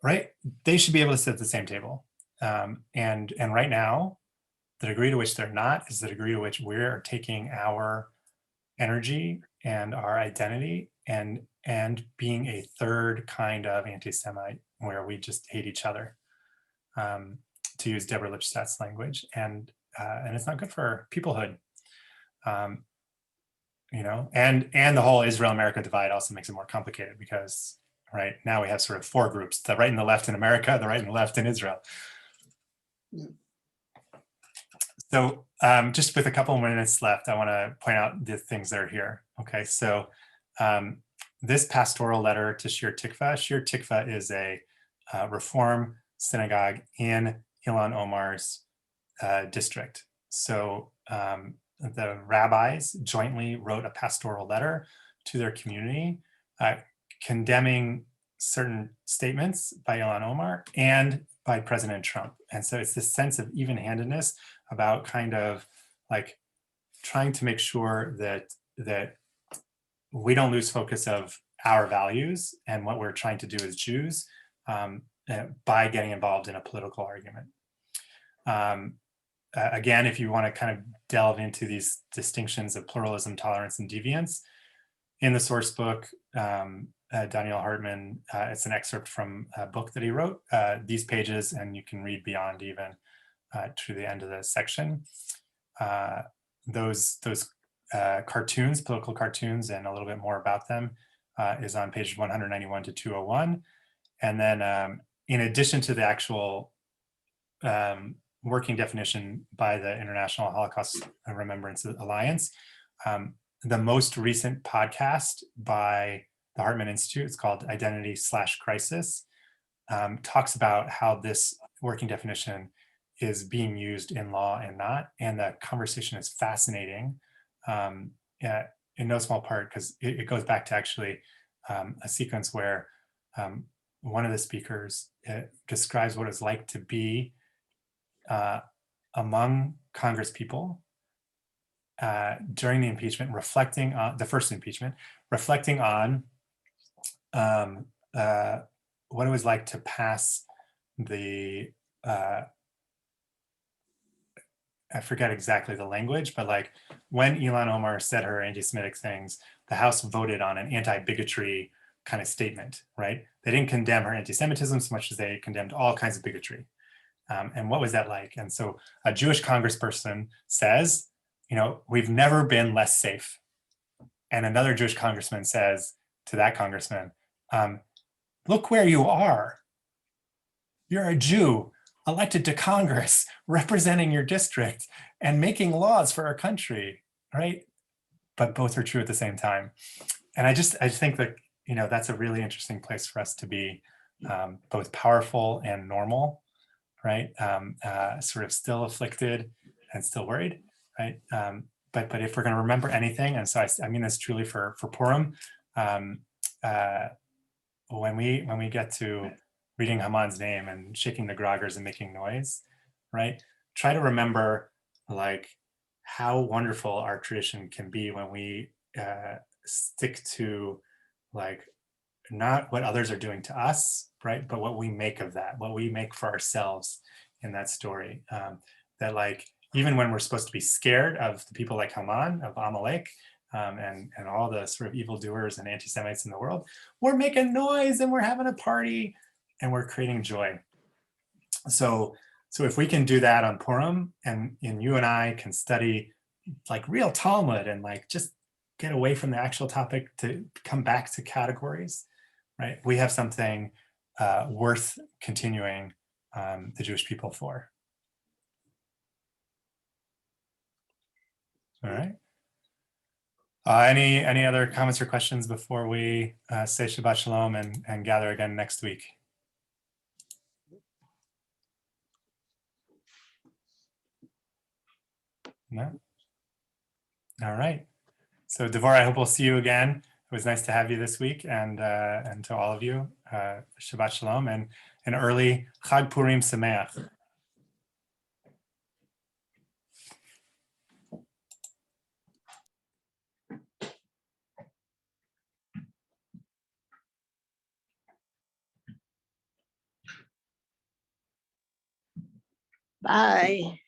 right? They should be able to sit at the same table, and right now, the degree to which they're not is the degree to which we're taking our energy and our identity and being a third kind of anti-Semite where we just hate each other, to use Deborah Lipstadt's language, and it's not good for peoplehood, you know, and the whole Israel-America divide also makes it more complicated because right now we have sort of 4 groups: the right and the left in America, the right and the left in Israel. Yeah. So just with a couple of minutes left, I want to point out the things that are here. Okay, so this pastoral letter to Shir Tikva is a Reform synagogue in Ilan Omar's district. So the rabbis jointly wrote a pastoral letter to their community condemning certain statements by Ilan Omar and by President Trump. And so it's this sense of even-handedness about kind of like trying to make sure that we don't lose focus of our values and what we're trying to do as Jews by getting involved in a political argument. Again, if you want to kind of delve into these distinctions of pluralism, tolerance, and deviance, in the source book, Daniel Hartman, it's an excerpt from a book that he wrote, these pages, and you can read beyond even to the end of the section. Those cartoons, political cartoons, and a little bit more about them is on page 191 to 201. And then in addition to the actual working definition by the International Holocaust Remembrance Alliance, the most recent podcast by the Hartman Institute, it's called Identity/Crisis, talks about how this working definition is being used in law and not. And the conversation is fascinating in no small part because it goes back to actually a sequence where one of the speakers describes what it's like to be among Congress people during the impeachment, reflecting on the first impeachment, reflecting on what it was like to pass the, I forget exactly the language, but like when Ilhan Omar said her anti-Semitic things, the House voted on an anti-bigotry kind of statement, right? They didn't condemn her anti-Semitism so much as they condemned all kinds of bigotry. And what was that like? And so a Jewish congressperson says, you know, we've never been less safe. And another Jewish congressman says to that congressman, look where you are. You're a Jew elected to Congress, representing your district and making laws for our country, right? But both are true at the same time. And I just think that, you know, that's a really interesting place for us to be both powerful and normal, right? Sort of still afflicted and still worried, right? But if we're going to remember anything, and so I mean this truly for Purim, when we get to reading Haman's name and shaking the groggers and making noise, right? Try to remember like how wonderful our tradition can be when we stick to like not what others are doing to us, right? But what we make of that, what we make for ourselves in that story. That like, even when we're supposed to be scared of the people like Haman, of Amalek, and all the sort of evildoers and anti-Semites in the world, we're making noise and we're having a party and we're creating joy. So if we can do that on Purim, and you and I can study like real Talmud and like just get away from the actual topic to come back to categories, right? We have something worth continuing the Jewish people for. All right. Any other comments or questions before we say Shabbat Shalom and gather again next week? No? All right. So Deborah, I hope we'll see you again. It was nice to have you this week, and to all of you, Shabbat Shalom and an early Chag Purim Sameach. Bye.